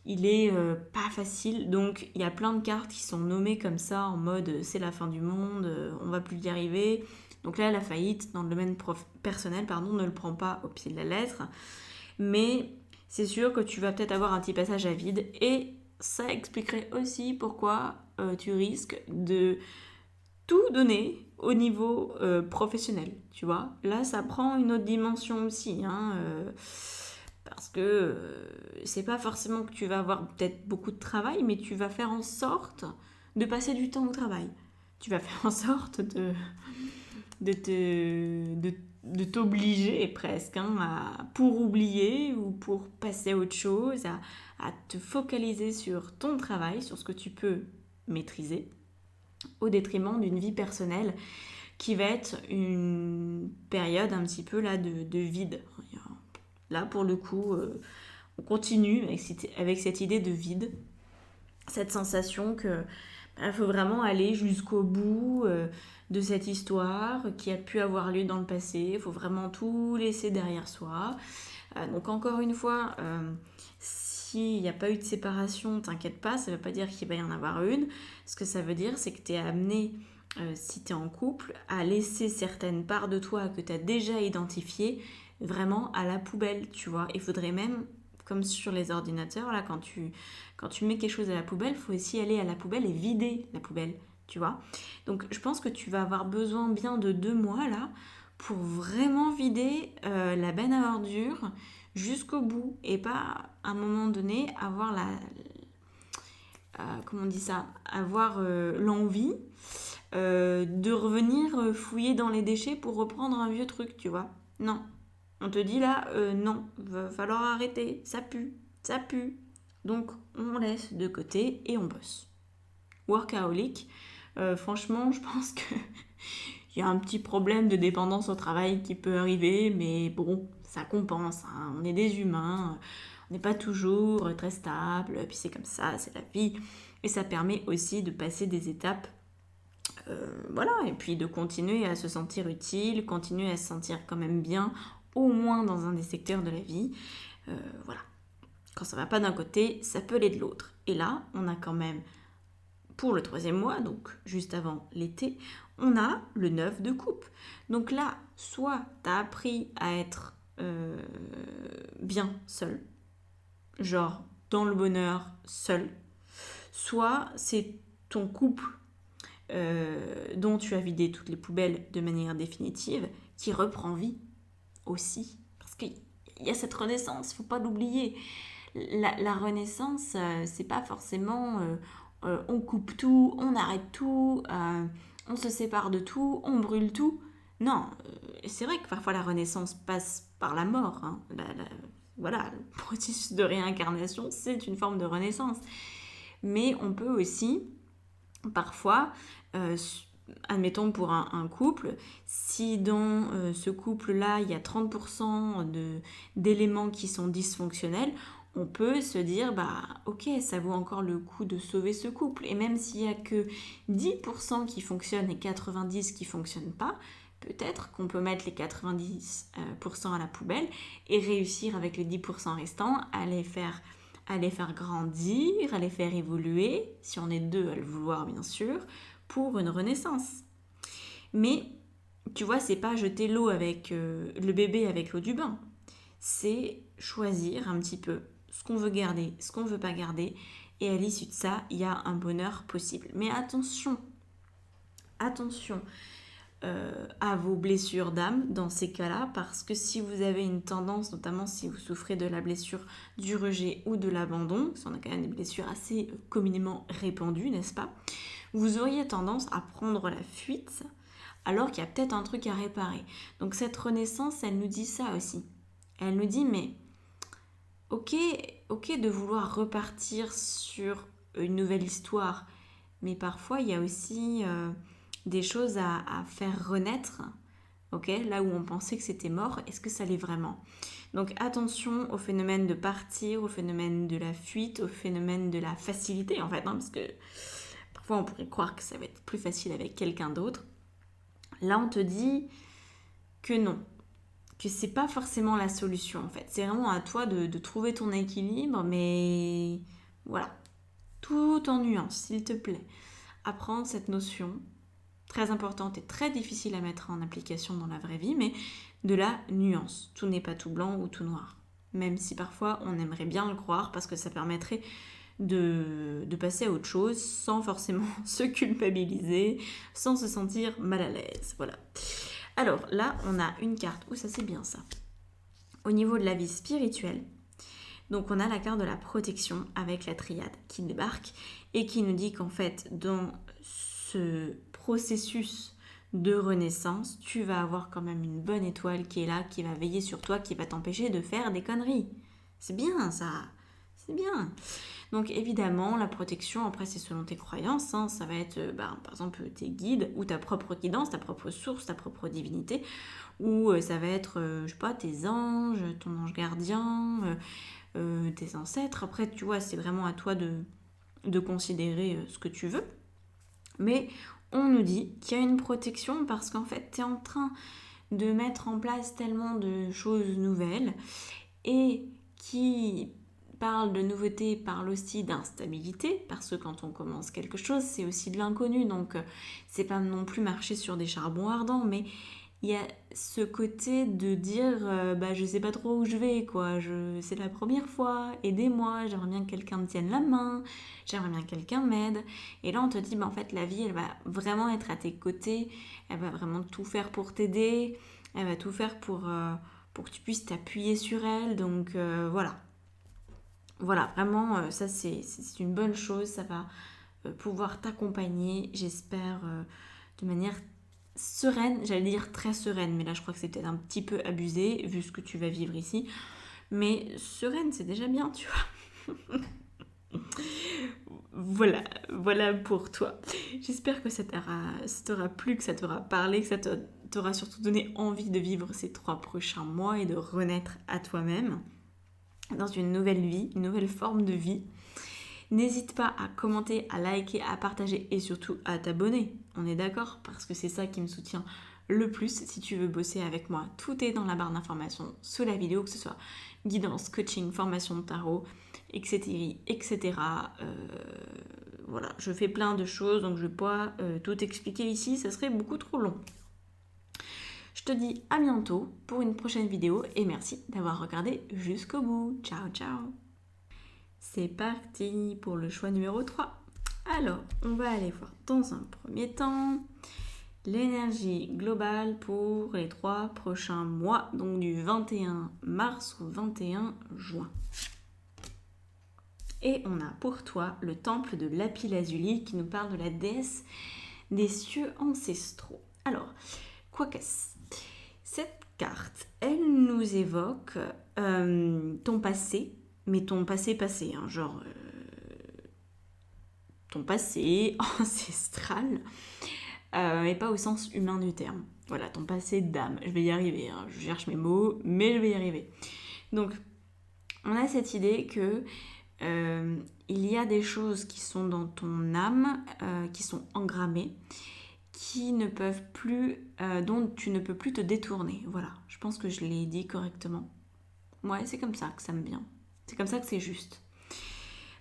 Il est pas facile, donc il y a plein de cartes qui sont nommées comme ça en mode c'est la fin du monde, on va plus y arriver. Donc là, la faillite dans le domaine personnel, ne le prend pas au pied de la lettre, mais c'est sûr que tu vas peut-être avoir un petit passage à vide et ça expliquerait aussi pourquoi tu risques de tout donner au niveau professionnel, tu vois. Là, ça prend une autre dimension aussi, parce que c'est pas forcément que tu vas avoir peut-être beaucoup de travail, mais tu vas faire en sorte de passer du temps au travail. Tu vas faire en sorte de t'obliger presque pour oublier ou pour passer à autre chose, à te focaliser sur ton travail, sur ce que tu peux maîtriser, au détriment d'une vie personnelle qui va être une période un petit peu là de vide. Là, pour le coup, on continue avec cette idée de vide, cette sensation que faut vraiment aller jusqu'au bout de cette histoire qui a pu avoir lieu dans le passé. Il faut vraiment tout laisser derrière soi. Donc encore une fois, s'il n'y a pas eu de séparation, t'inquiète pas, ça ne veut pas dire qu'il va y en avoir une. Ce que ça veut dire, c'est que tu es amené, si tu es en couple, à laisser certaines parts de toi que tu as déjà identifiées vraiment à la poubelle, tu vois. Il faudrait même, comme sur les ordinateurs, là, quand tu mets quelque chose à la poubelle, il faut aussi aller à la poubelle et vider la poubelle, tu vois. Donc je pense que tu vas avoir besoin bien de 2 mois, là, pour vraiment vider la benne à ordures jusqu'au bout et pas à un moment donné avoir comment on dit ça, avoir l'envie de revenir fouiller dans les déchets pour reprendre un vieux truc, tu vois. Non, on te dit là, non, va falloir arrêter, ça pue, ça pue. Donc on laisse de côté et on bosse. Workaholic, franchement, je pense que il y a un petit problème de dépendance au travail qui peut arriver, mais bon, ça compense, hein. On est des humains, on n'est pas toujours très stable, puis c'est comme ça, c'est la vie. Et ça permet aussi de passer des étapes, voilà, et puis de continuer à se sentir utile, continuer à se sentir quand même bien, au moins dans un des secteurs de la vie. Voilà. Quand ça va pas d'un côté, ça peut aller de l'autre. Et là, on a quand même, pour le 3e mois, donc juste avant l'été, on a le 9 de coupe. Donc là, soit tu as appris à être bien seul, genre dans le bonheur seul, soit c'est ton couple dont tu as vidé toutes les poubelles de manière définitive qui reprend vie aussi. Parce qu'il y a cette renaissance, il ne faut pas l'oublier. La renaissance, c'est pas forcément on coupe tout, on arrête tout, on se sépare de tout, on brûle tout. Non, c'est vrai que parfois la renaissance passe par la mort. Hein. Voilà, le processus de réincarnation, c'est une forme de renaissance. Mais on peut aussi, parfois, admettons pour un couple, si dans ce couple-là, il y a 30% d'éléments qui sont dysfonctionnels, on peut se dire, bah ok, ça vaut encore le coup de sauver ce couple. Et même s'il n'y a que 10% qui fonctionnent et 90% qui ne fonctionnent pas, peut-être qu'on peut mettre les 90% à la poubelle et réussir avec les 10% restants à les faire grandir, à les faire évoluer, si on est deux à le vouloir bien sûr, pour une renaissance. Mais tu vois, c'est pas jeter l'eau avec le bébé avec l'eau du bain. C'est choisir un petit peu ce qu'on veut garder, ce qu'on veut pas garder, et à l'issue de ça, il y a un bonheur possible. Mais attention à vos blessures d'âme dans ces cas-là, parce que si vous avez une tendance, notamment si vous souffrez de la blessure du rejet ou de l'abandon, parce qu'on a quand même des blessures assez communément répandues, n'est-ce pas, vous auriez tendance à prendre la fuite alors qu'il y a peut-être un truc à réparer. Donc cette renaissance, elle nous dit ça aussi. Elle nous dit, mais ok de vouloir repartir sur une nouvelle histoire, mais parfois il y a aussi des choses à faire renaître, ok, là où on pensait que c'était mort, est-ce que ça l'est vraiment? Donc attention au phénomène de partir, au phénomène de la fuite, au phénomène de la facilité en fait, hein, parce que parfois on pourrait croire que ça va être plus facile avec quelqu'un d'autre. Là on te dit que non, que c'est pas forcément la solution en fait. C'est vraiment à toi de trouver ton équilibre, mais voilà, tout en nuance, s'il te plaît. Apprends cette notion très importante et très difficile à mettre en application dans la vraie vie, mais de la nuance. Tout n'est pas tout blanc ou tout noir. Même si parfois on aimerait bien le croire parce que ça permettrait de passer à autre chose sans forcément se culpabiliser, sans se sentir mal à l'aise. Voilà. Alors là, on a une carte. Ça c'est bien ça. Au niveau de la vie spirituelle, donc on a la carte de la protection avec la triade qui débarque et qui nous dit qu'en fait, dans ce processus de renaissance, tu vas avoir quand même une bonne étoile qui est là, qui va veiller sur toi, qui va t'empêcher de faire des conneries. C'est bien ça, c'est bien. Donc évidemment, la protection, après c'est selon tes croyances, ça va être par exemple tes guides ou ta propre guidance, ta propre source, ta propre divinité, ou ça va être, je sais pas, tes anges, ton ange gardien, tes ancêtres. Après, tu vois, c'est vraiment à toi de considérer ce que tu veux. Mais on nous dit qu'il y a une protection parce qu'en fait, tu es en train de mettre en place tellement de choses nouvelles et qui parle de nouveauté, parle aussi d'instabilité, parce que quand on commence quelque chose, c'est aussi de l'inconnu, donc c'est pas non plus marcher sur des charbons ardents, mais il y a ce côté de dire je sais pas trop où je vais, quoi, c'est la première fois, aidez-moi, j'aimerais bien que quelqu'un me tienne la main, j'aimerais bien que quelqu'un m'aide. Et là on te dit en fait la vie elle va vraiment être à tes côtés, elle va vraiment tout faire pour t'aider, elle va tout faire pour que tu puisses t'appuyer sur elle, donc voilà. Voilà, vraiment ça c'est une bonne chose, ça va pouvoir t'accompagner, j'espère, de manière sereine, j'allais dire très sereine, mais là je crois que c'est peut-être un petit peu abusé vu ce que tu vas vivre ici, mais sereine c'est déjà bien, tu vois. Voilà pour toi. J'espère que ça t'aura plu, que ça t'aura parlé, que ça t'aura surtout donné envie de vivre ces 3 prochains mois et de renaître à toi-même dans une nouvelle vie, une nouvelle forme de vie. N'hésite pas à commenter, à liker, à partager et surtout à t'abonner. On est d'accord? Parce que c'est ça qui me soutient le plus si tu veux bosser avec moi. Tout est dans la barre d'informations sous la vidéo, que ce soit guidance, coaching, formation de tarot, etc. etc. Voilà, je fais plein de choses, donc je ne vais pas tout expliquer ici, ça serait beaucoup trop long. Je te dis à bientôt pour une prochaine vidéo et merci d'avoir regardé jusqu'au bout. Ciao, ciao! C'est parti pour le choix numéro 3. Alors, on va aller voir dans un premier temps l'énergie globale pour les 3 prochains mois, donc du 21 mars au 21 juin. Et on a pour toi le temple de Lapis-Lazuli qui nous parle de la déesse des cieux ancestraux. Alors, quoi qu'est-ce? Cette carte, elle nous évoque ton passé, mais ton passé, genre ton passé ancestral, et pas au sens humain du terme. Voilà, ton passé d'âme. Je vais y arriver, je cherche mes mots, mais je vais y arriver. Donc, on a cette idée que il y a des choses qui sont dans ton âme, qui sont engrammées, qui ne peuvent plus, dont tu ne peux plus te détourner. Voilà, je pense que je l'ai dit correctement. Ouais, c'est comme ça que ça me vient. C'est comme ça que c'est juste.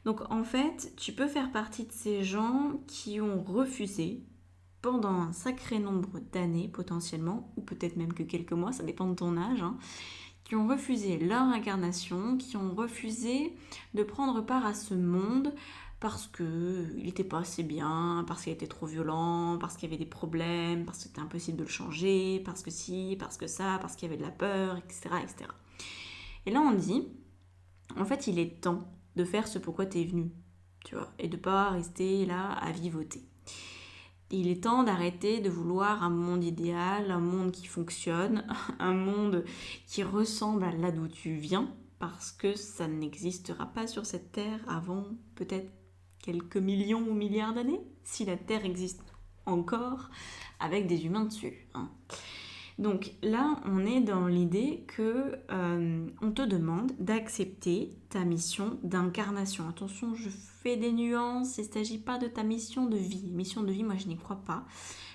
Donc en fait, tu peux faire partie de ces gens qui ont refusé pendant un sacré nombre d'années potentiellement, ou peut-être même que quelques mois, ça dépend de ton âge, qui ont refusé leur incarnation, qui ont refusé de prendre part à ce monde parce qu'il n'était pas assez bien, parce qu'il était trop violent, parce qu'il y avait des problèmes, parce que c'était impossible de le changer, parce que si, parce que ça, parce qu'il y avait de la peur, etc. etc. Et là on dit, en fait il est temps de faire ce pourquoi tu es venu, tu vois, et de pas rester là à vivoter. Il est temps d'arrêter de vouloir un monde idéal, un monde qui fonctionne, un monde qui ressemble à là d'où tu viens, parce que ça n'existera pas sur cette terre avant peut-être quelques millions ou milliards d'années, si la terre existe encore, avec des humains dessus. Donc là, on est dans l'idée que on te demande d'accepter ta mission d'incarnation. Attention, je fais des nuances, il ne s'agit pas de ta mission de vie. Mission de vie, moi je n'y crois pas.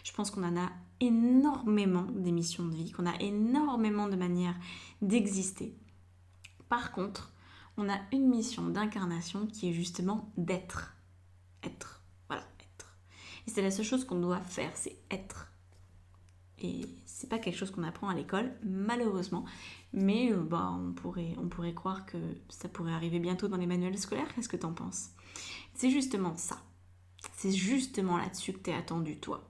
Je pense qu'on en a énormément des missions de vie, qu'on a énormément de manières d'exister. Par contre, on a une mission d'incarnation qui est justement d'être. Être. Voilà, être. Et c'est la seule chose qu'on doit faire, c'est être. Et c'est pas quelque chose qu'on apprend à l'école, malheureusement. Mais on pourrait croire que ça pourrait arriver bientôt dans les manuels scolaires. Qu'est-ce que t'en penses? C'est justement ça. C'est justement là-dessus que t'es attendu, toi.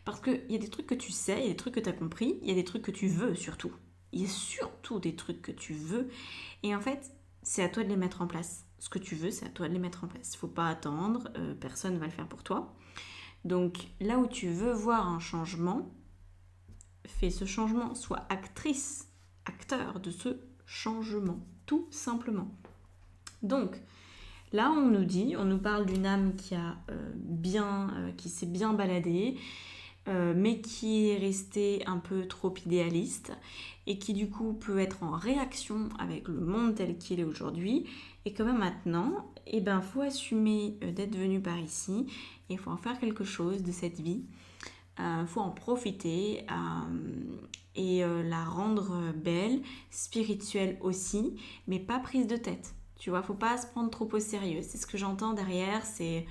Parce qu'il y a des trucs que tu sais, il y a des trucs que t'as compris, il y a des trucs que tu veux surtout. Il y a surtout des trucs que tu veux. Et en fait, c'est à toi de les mettre en place. Ce que tu veux, c'est à toi de les mettre en place. Il ne faut pas attendre, personne ne va le faire pour toi. Donc là où tu veux voir un changement, fais ce changement, sois actrice, acteur de ce changement, tout simplement. Donc là on nous parle d'une âme qui s'est bien baladée, mais qui est restée un peu trop idéaliste et qui du coup peut être en réaction avec le monde tel qu'il est aujourd'hui, et que même maintenant, faut assumer d'être venu par ici, et il faut en faire quelque chose de cette vie. Faut en profiter et la rendre belle, spirituelle aussi, mais pas prise de tête. Tu vois, faut pas se prendre trop au sérieux. C'est ce que j'entends derrière, c'est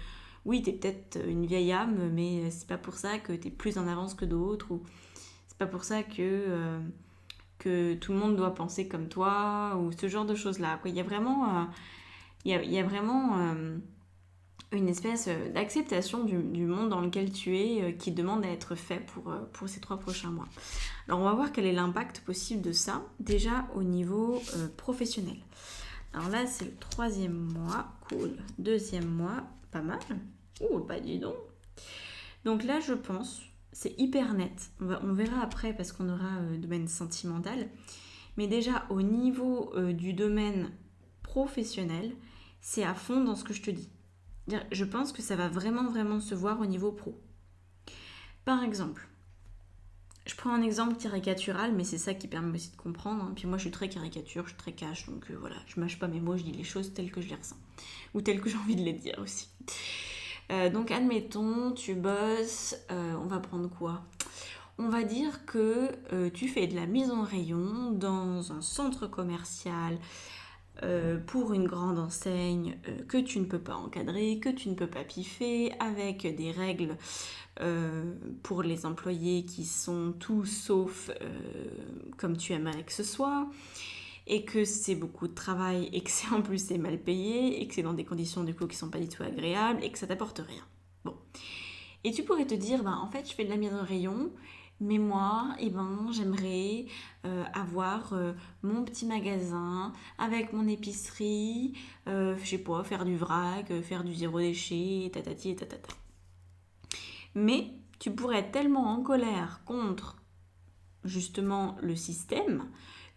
oui, t'es peut-être une vieille âme, mais c'est pas pour ça que t'es plus en avance que d'autres, ou c'est pas pour ça que tout le monde doit penser comme toi, ou ce genre de choses-là. Il y a vraiment, une espèce d'acceptation du monde dans lequel tu es, qui demande à être fait pour ces 3 prochains mois. Alors on va voir quel est l'impact possible de ça, déjà au niveau professionnel. Alors là c'est le 3e mois, cool. 2e mois, pas mal. Oh bah dis donc. Donc là je pense, c'est hyper net, on verra après parce qu'on aura domaine sentimental, mais déjà au niveau du domaine professionnel, c'est à fond dans ce que je te dis. Je pense que ça va vraiment, vraiment se voir au niveau pro. Par exemple, je prends un exemple caricatural, mais c'est ça qui permet aussi de comprendre. Puis moi, je suis très caricature, je suis très cash, donc voilà, je mâche pas mes mots, je dis les choses telles que je les ressens. Ou telles que j'ai envie de les dire aussi. Donc admettons, tu bosses, on va prendre quoi ? On va dire que tu fais de la mise en rayon dans un centre commercial, pour une grande enseigne que tu ne peux pas encadrer, que tu ne peux pas piffer, avec des règles pour les employés qui sont tout sauf comme tu aimerais que ce soit, et que c'est beaucoup de travail, et que en plus c'est mal payé, et que c'est dans des conditions du coup qui sont pas du tout agréables, et que ça t'apporte rien. Bon. Et tu pourrais te dire, en fait je fais de la mise en rayon, mais moi, j'aimerais avoir mon petit magasin avec mon épicerie, je sais pas, faire du vrac, faire du zéro déchet, tatati et tatata. Mais tu pourrais être tellement en colère contre justement le système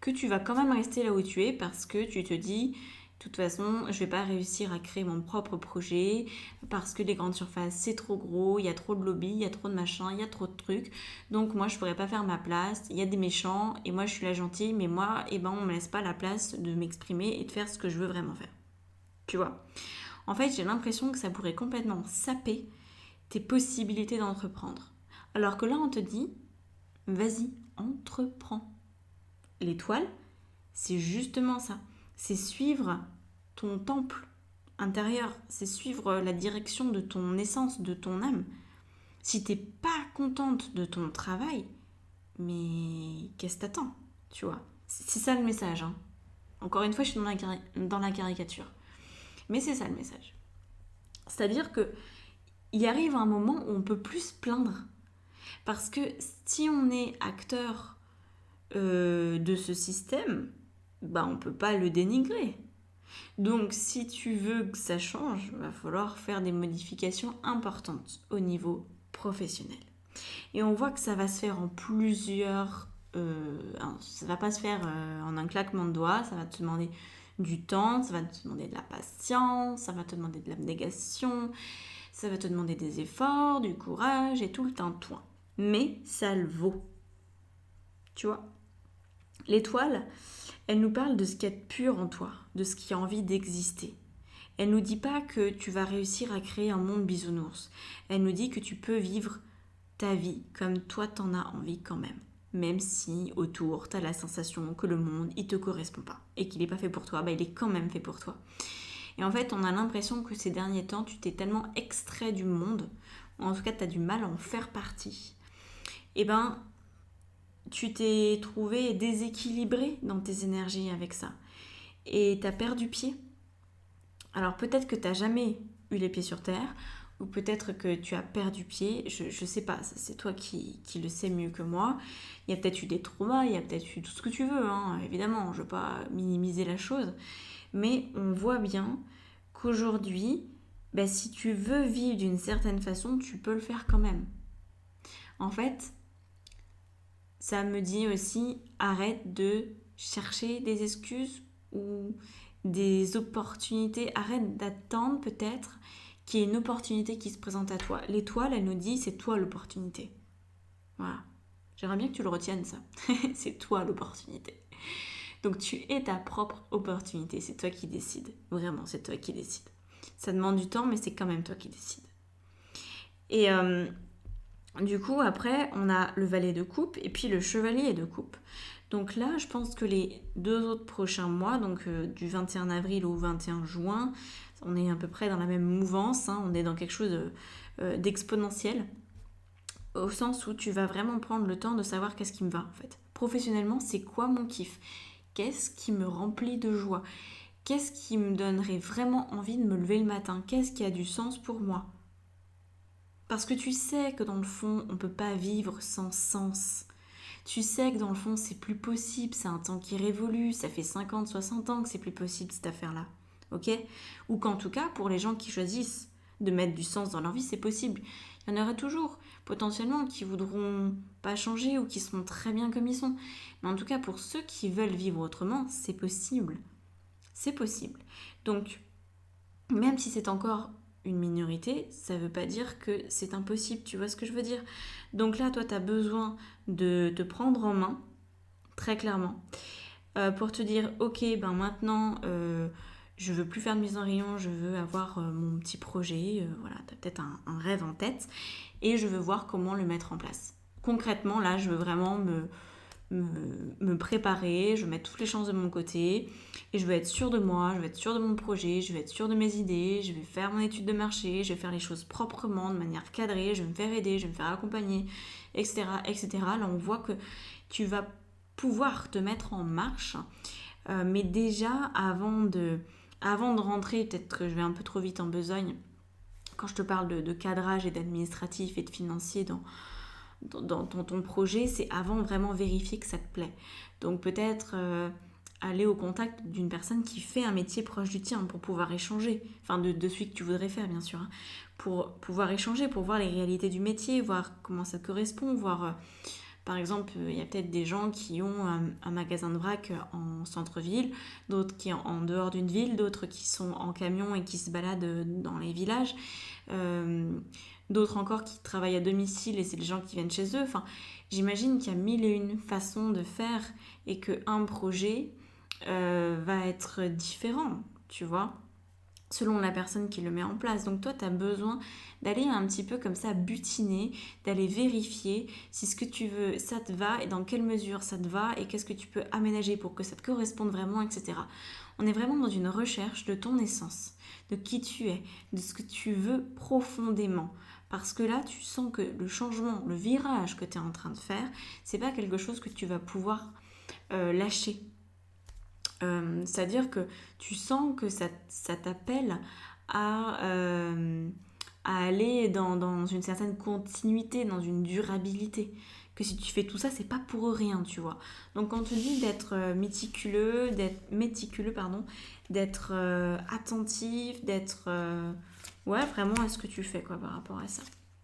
que tu vas quand même rester là où tu es, parce que tu te dis, de toute façon, je vais pas réussir à créer mon propre projet parce que les grandes surfaces, c'est trop gros, il y a trop de lobby, il y a trop de machins, il y a trop de trucs. Donc moi, je pourrais pas faire ma place, il y a des méchants et moi, je suis la gentille, mais moi, on me laisse pas la place de m'exprimer et de faire ce que je veux vraiment faire. Tu vois ? En fait, j'ai l'impression que ça pourrait complètement saper tes possibilités d'entreprendre. Alors que là, on te dit, vas-y, entreprends. L'étoile, c'est justement ça. C'est suivre ton temple intérieur, c'est suivre la direction de ton essence, de ton âme. Si t'es pas contente de ton travail, mais qu'est-ce que t'attends, tu vois ? C'est ça le message, hein. Encore une fois, je suis dans la caricature. Mais c'est ça le message. C'est-à-dire que il arrive un moment où on peut plus se plaindre. Parce que si on est acteur de ce système, on peut pas le dénigrer. Donc si tu veux que ça change, il va falloir faire des modifications importantes au niveau professionnel. Et on voit que ça va se faire en plusieurs... ça va pas se faire en un claquement de doigts, ça va te demander du temps, ça va te demander de la patience, ça va te demander de l'abnégation, ça va te demander des efforts, du courage et tout le tintouin. Mais ça le vaut. Tu vois ? L'étoile, elle nous parle de ce qu'il y a de pur en toi, de ce qui a envie d'exister. Elle nous dit pas que tu vas réussir à créer un monde bisounours. Elle nous dit que tu peux vivre ta vie comme toi t'en as envie quand même. Même si autour t'as la sensation que le monde il te correspond pas et qu'il est pas fait pour toi, il est quand même fait pour toi. Et en fait on a l'impression que ces derniers temps tu t'es tellement extrait du monde ou en tout cas tu as du mal à en faire partie, eh ben tu t'es trouvé déséquilibré dans tes énergies avec ça et tu as perdu pied. Alors peut-être que tu n'as jamais eu les pieds sur terre, ou peut-être que tu as perdu pied, je sais pas, c'est toi qui le sais mieux que moi. Il y a peut-être eu des traumas, il y a peut-être eu tout ce que tu veux, hein, évidemment, je veux pas minimiser la chose, mais on voit bien qu'aujourd'hui, ben, si tu veux vivre d'une certaine façon, tu peux le faire quand même. En fait, ça me dit aussi, arrête de chercher des excuses ou des opportunités, arrête d'attendre peut-être qu'il y ait une opportunité qui se présente à toi. L'étoile, elle nous dit, c'est toi l'opportunité. Voilà. J'aimerais bien que tu le retiennes, ça. C'est toi l'opportunité. Donc tu es ta propre opportunité, c'est toi qui décides. Vraiment, c'est toi qui décides. Ça demande du temps, mais c'est quand même toi qui décides. Et du coup, après, on a le valet de coupe et puis le chevalier de coupe. Donc là, je pense que les 2 autres prochains mois, donc du 21 avril au 21 juin, on est à peu près dans la même mouvance, hein, on est dans quelque chose d'exponentiel, au sens où tu vas vraiment prendre le temps de savoir qu'est-ce qui me va en fait. Professionnellement, c'est quoi mon kiff? Qu'est-ce qui me remplit de joie? Qu'est-ce qui me donnerait vraiment envie de me lever le matin? Qu'est-ce qui a du sens pour moi? Parce que tu sais que dans le fond, on ne peut pas vivre sans sens. Tu sais que dans le fond, c'est plus possible, c'est un temps qui révolue, ça fait 50, 60 ans que c'est plus possible cette affaire-là. Ok? Ou qu'en tout cas, pour les gens qui choisissent de mettre du sens dans leur vie, c'est possible. Il y en aura toujours, potentiellement, qui voudront pas changer ou qui seront très bien comme ils sont. Mais en tout cas, pour ceux qui veulent vivre autrement, c'est possible. C'est possible. Donc, même si c'est encore une minorité, ça ne veut pas dire que c'est impossible, tu vois ce que je veux dire? Donc là, toi, tu as besoin de te prendre en main, très clairement, pour te dire, ok, ben maintenant, je veux plus faire de mise en rayon, je veux avoir mon petit projet, voilà, tu as peut-être un rêve en tête, et je veux voir comment le mettre en place. Concrètement, là, je veux vraiment me préparer, je veux mettre toutes les chances de mon côté et je veux être sûre de moi, je veux être sûre de mon projet, je veux être sûre de mes idées, je vais faire mon étude de marché, je vais faire les choses proprement, de manière cadrée, je vais me faire aider, je vais me faire accompagner, etc. etc. Là, on voit que tu vas pouvoir te mettre en marche, mais déjà avant de rentrer, peut-être que je vais un peu trop vite en besogne, quand je te parle de cadrage et d'administratif et de financier dans ton projet, c'est avant vraiment vérifier que ça te plaît. Donc peut-être aller au contact d'une personne qui fait un métier proche du tien pour pouvoir échanger, enfin de celui que tu voudrais faire bien sûr, hein, pour pouvoir échanger, pour voir les réalités du métier, voir comment ça te correspond, voir par exemple, il y a peut-être des gens qui ont un magasin de vrac en centre-ville, d'autres qui sont en dehors d'une ville, d'autres qui sont en camion et qui se baladent dans les villages, d'autres encore qui travaillent à domicile et c'est les gens qui viennent chez eux. Enfin, j'imagine qu'il y a mille et une façons de faire et qu'un projet va être différent, tu vois, selon la personne qui le met en place. Donc toi, tu as besoin d'aller un petit peu comme ça butiner, d'aller vérifier si ce que tu veux, ça te va et dans quelle mesure ça te va et qu'est-ce que tu peux aménager pour que ça te corresponde vraiment, etc. On est vraiment dans une recherche de ton essence, de qui tu es, de ce que tu veux profondément. Parce que là, tu sens que le changement, le virage que tu es en train de faire, c'est pas quelque chose que tu vas pouvoir lâcher. C'est-à-dire que tu sens que ça t'appelle à aller dans une certaine continuité, dans une durabilité. Que si tu fais tout ça, c'est pas pour rien, tu vois. Donc quand on te dit d'être méticuleux, d'être attentif, d'être ouais, vraiment à ce que tu fais quoi par rapport à ça.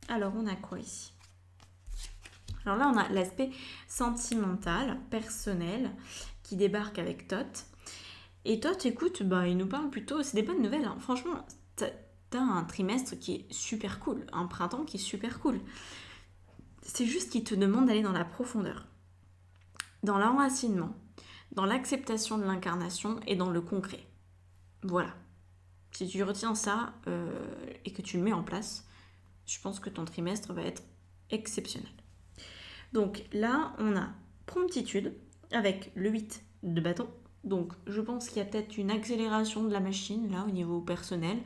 Alors on a quoi ici? Alors là on a l'aspect sentimental, personnel, qui débarque avec Tot. Et Tot, écoute, bah, il nous parle plutôt, c'est des bonnes nouvelles, hein. Franchement, t'as un trimestre qui est super cool, un printemps qui est super cool. C'est juste qu'il te demande d'aller dans la profondeur, dans l'enracinement, dans l'acceptation de l'incarnation et dans le concret. Voilà. Si tu retiens ça et que tu le mets en place, je pense que ton trimestre va être exceptionnel. Donc là, on a promptitude avec le 8 de bâton. Donc je pense qu'il y a peut-être une accélération de la machine là au niveau personnel.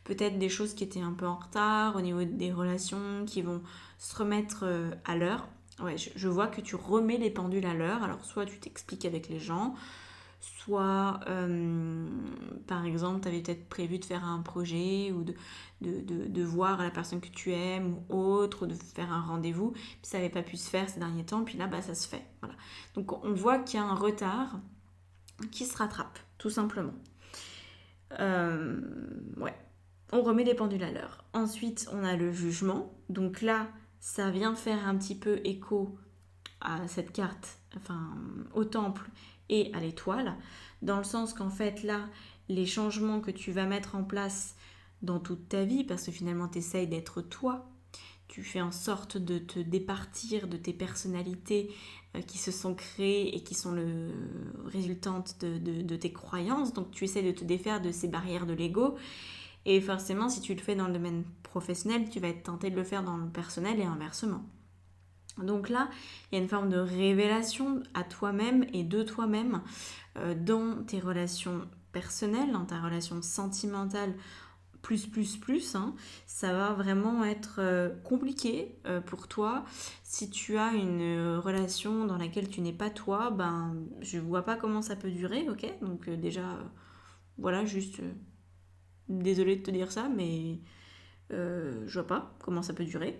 peut-être des choses qui étaient un peu en retard au niveau des relations qui vont se remettre à l'heure. Ouais, je vois que tu remets les pendules à l'heure. Alors soit tu t'expliques avec les gens, soit par exemple tu avais peut-être prévu de faire un projet ou de voir la personne que tu aimes ou autre, ou de faire un rendez-vous, puis ça n'avait pas pu se faire ces derniers temps, puis là bah, ça se fait. Voilà. Donc on voit qu'il y a un retard qui se rattrape, tout simplement. Ouais, on remet les pendules à l'heure. Ensuite, on a le jugement. Donc là, ça vient faire un petit peu écho à cette carte, enfin au temple et à l'étoile, dans le sens qu'en fait là, les changements que tu vas mettre en place dans toute ta vie, parce que finalement tu essayes d'être toi, tu fais en sorte de te départir de tes personnalités qui se sont créées et qui sont le résultantes de tes croyances, donc tu essaies de te défaire de ces barrières de l'ego, et forcément si tu le fais dans le domaine professionnel, tu vas être tenté de le faire dans le personnel et inversement. Donc là, il y a une forme de révélation à toi-même et de toi-même dans tes relations personnelles, dans ta relation sentimentale plus, ça va vraiment être compliqué pour toi. Si tu as une relation dans laquelle tu n'es pas toi, ben je vois pas comment ça peut durer, ok? Donc déjà, voilà, juste désolée de te dire ça, mais je vois pas comment ça peut durer.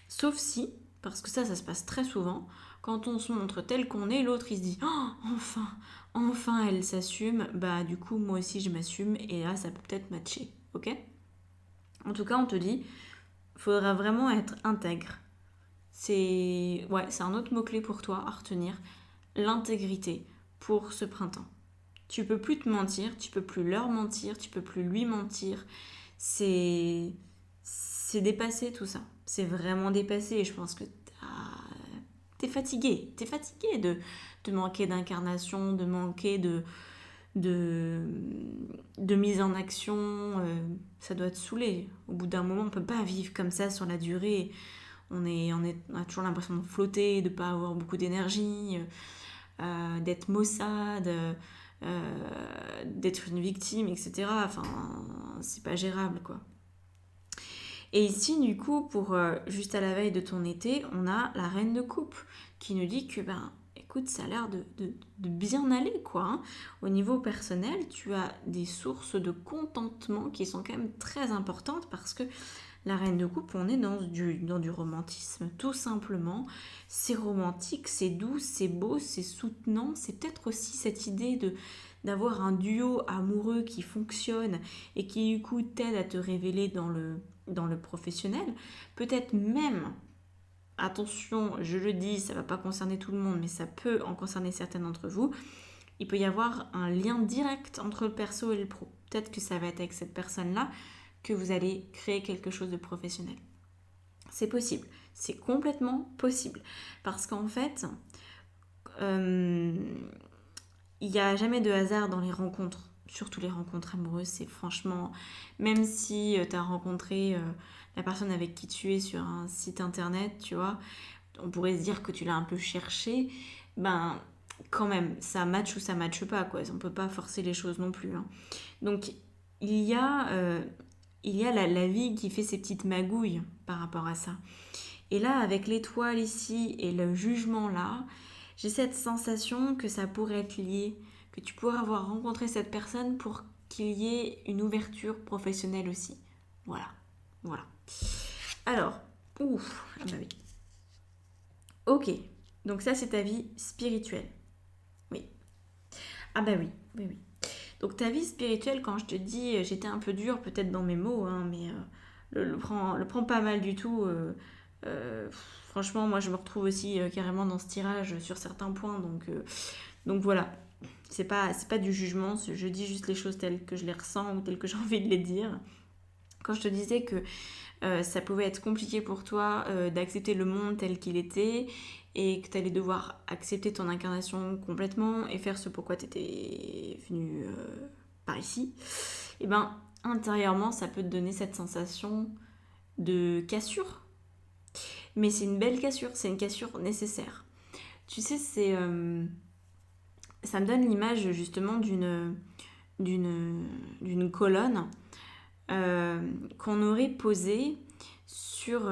Sauf si, parce que ça se passe très souvent, quand on se montre tel qu'on est, l'autre il se dit oh, enfin elle s'assume, bah du coup moi aussi je m'assume et là ça peut peut-être matcher, ok? En tout cas on te dit, faudra vraiment être intègre. C'est un autre mot-clé pour toi à retenir, l'intégrité pour ce printemps. Tu peux plus te mentir, tu peux plus leur mentir, tu peux plus lui mentir. C'est dépassé tout ça. C'est vraiment dépassé et je pense que t'es fatigué. T'es fatigué de manquer d'incarnation, de manquer de, de mise en action. Ça doit te saouler. Au bout d'un moment, on peut pas vivre comme ça sur la durée. On a toujours l'impression de flotter, de pas avoir beaucoup d'énergie, d'être maussade, d'être une victime, etc. Enfin, c'est pas gérable, quoi. Et ici, du coup, pour juste à la veille de ton été, on a la reine de coupe qui nous dit que, ben, écoute, ça a l'air de bien aller, quoi. Hein. Au niveau personnel, tu as des sources de contentement qui sont quand même très importantes parce que la reine de coupe, on est dans du romantisme, tout simplement. C'est romantique, c'est doux, c'est beau, c'est soutenant. C'est peut-être aussi cette idée d'avoir un duo amoureux qui fonctionne et qui, du coup, t'aide à te révéler dans le professionnel. Peut-être même, attention, je le dis, ça ne va pas concerner tout le monde, mais ça peut en concerner certains d'entre vous. Il peut y avoir un lien direct entre le perso et le pro. Peut-être que ça va être avec cette personne-là que vous allez créer quelque chose de professionnel. C'est possible, c'est complètement possible. Parce qu'en fait, il n'y a jamais de hasard dans les rencontres. Surtout les rencontres amoureuses, c'est franchement... Même si tu as rencontré la personne avec qui tu es sur un site internet, tu vois, on pourrait se dire que tu l'as un peu cherché, ben quand même, ça match ou ça matche pas, quoi. On peut pas forcer les choses non plus. Hein. Donc, il y a la vie qui fait ses petites magouilles par rapport à ça. Et là, avec l'étoile ici et le jugement là, j'ai cette sensation que ça pourrait être lié, que tu pourrais avoir rencontré cette personne pour qu'il y ait une ouverture professionnelle aussi. Voilà, voilà. Alors, ah bah oui. Ok, donc ça c'est ta vie spirituelle. Oui. Ah bah oui, oui, oui. Donc ta vie spirituelle, quand je te dis, j'étais un peu dure peut-être dans mes mots, hein, mais le prend pas mal du tout. Euh, Franchement, moi je me retrouve aussi carrément dans ce tirage sur certains points, donc voilà. C'est pas du jugement, je dis juste les choses telles que je les ressens ou telles que j'ai envie de les dire. Quand je te disais que ça pouvait être compliqué pour toi d'accepter le monde tel qu'il était et que tu allais devoir accepter ton incarnation complètement et faire ce pourquoi tu étais venu par ici, et ben intérieurement ça peut te donner cette sensation de cassure. Mais c'est une belle cassure, c'est une cassure nécessaire. Tu sais, ça me donne l'image justement d'une colonne qu'on aurait posée sur...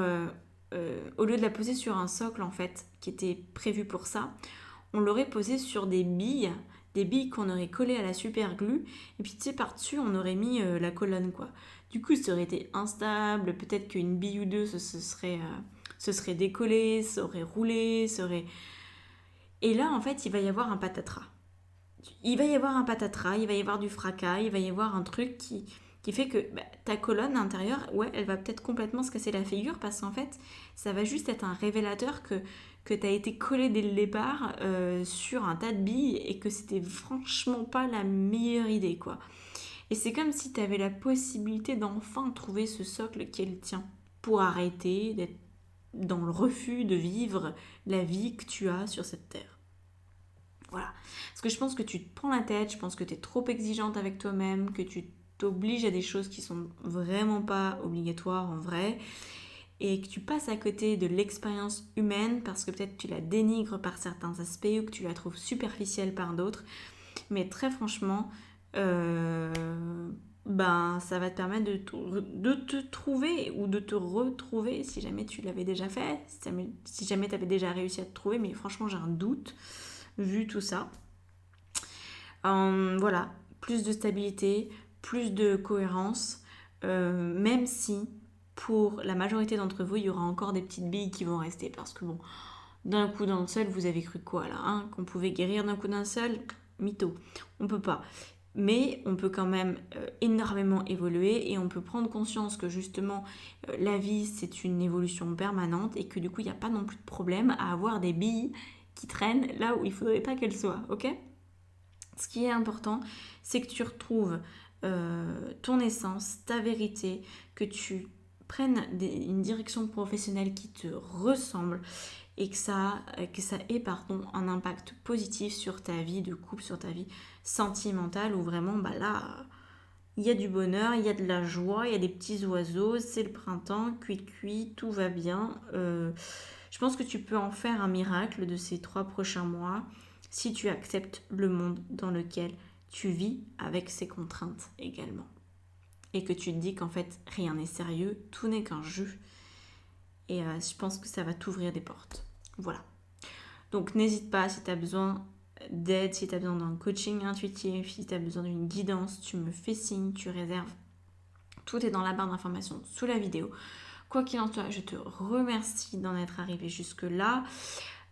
au lieu de la poser sur un socle en fait, qui était prévu pour ça, on l'aurait posée sur des billes qu'on aurait collées à la super glue, et puis tu sais, par-dessus, on aurait mis la colonne, quoi. Du coup, ça aurait été instable, peut-être qu'une bille ou deux se serait décollé, ça aurait roulé, ça aurait... Et là, en fait, il va y avoir un patatras. Il va y avoir un patatras, il va y avoir du fracas, il va y avoir un truc qui fait que ta colonne intérieure, ouais, elle va peut-être complètement se casser la figure parce qu'en fait, ça va juste être un révélateur que tu as été collé dès le départ sur un tas de billes et que c'était franchement pas la meilleure idée, quoi. Et c'est comme si tu avais la possibilité d'enfin trouver ce socle qui est le tien pour arrêter d'être dans le refus de vivre la vie que tu as sur cette terre. Voilà. Parce que je pense que tu te prends la tête, je pense que tu es trop exigeante avec toi-même, que tu t'obliges à des choses qui sont vraiment pas obligatoires en vrai, et que tu passes à côté de l'expérience humaine parce que peut-être tu la dénigres par certains aspects ou que tu la trouves superficielle par d'autres. Mais très franchement, ça va te permettre de te trouver ou de te retrouver si jamais tu l'avais déjà fait, si jamais tu avais déjà réussi à te trouver, mais franchement j'ai un doute vu tout ça. Voilà, plus de stabilité, plus de cohérence, même si pour la majorité d'entre vous, il y aura encore des petites billes qui vont rester parce que bon, d'un coup d'un seul, vous avez cru quoi là, hein, qu'on pouvait guérir d'un coup d'un seul? Mytho, on peut pas. Mais on peut quand même énormément évoluer et on peut prendre conscience que justement la vie c'est une évolution permanente et que du coup il n'y a pas non plus de problème à avoir des billes qui traînent là où il faudrait pas qu'elles soient, ok? Ce qui est important, c'est que tu retrouves ton essence, ta vérité, que tu prennes une direction professionnelle qui te ressemble et que ça ait un impact positif sur ta vie de couple, sur ta vie sentimentale où vraiment là, il y a du bonheur, il y a de la joie, il y a des petits oiseaux, c'est le printemps, cuit, tout va bien. Je pense que tu peux en faire un miracle de ces 3 prochains mois si tu acceptes le monde dans lequel tu vis avec ses contraintes également. Et que tu te dis qu'en fait, rien n'est sérieux, tout n'est qu'un jeu. Et je pense que ça va t'ouvrir des portes. Voilà. Donc n'hésite pas si tu as besoin d'aide, si tu as besoin d'un coaching intuitif, si tu as besoin d'une guidance, tu me fais signe, tu réserves. Tout est dans la barre d'informations sous la vidéo. Quoi qu'il en soit, je te remercie d'en être arrivé jusque-là.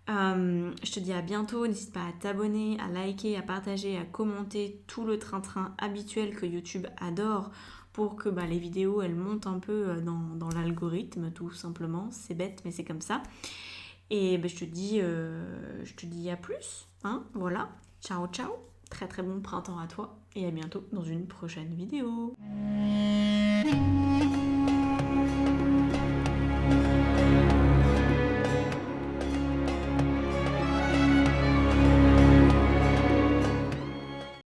Je te dis à bientôt. N'hésite pas à t'abonner, à liker, à partager, à commenter tout le train-train habituel que YouTube adore pour que les vidéos elles montent un peu dans l'algorithme tout simplement. C'est bête mais c'est comme ça. Et je te dis à plus. Hein, voilà. Ciao ciao. Très très bon printemps à toi et à bientôt dans une prochaine vidéo.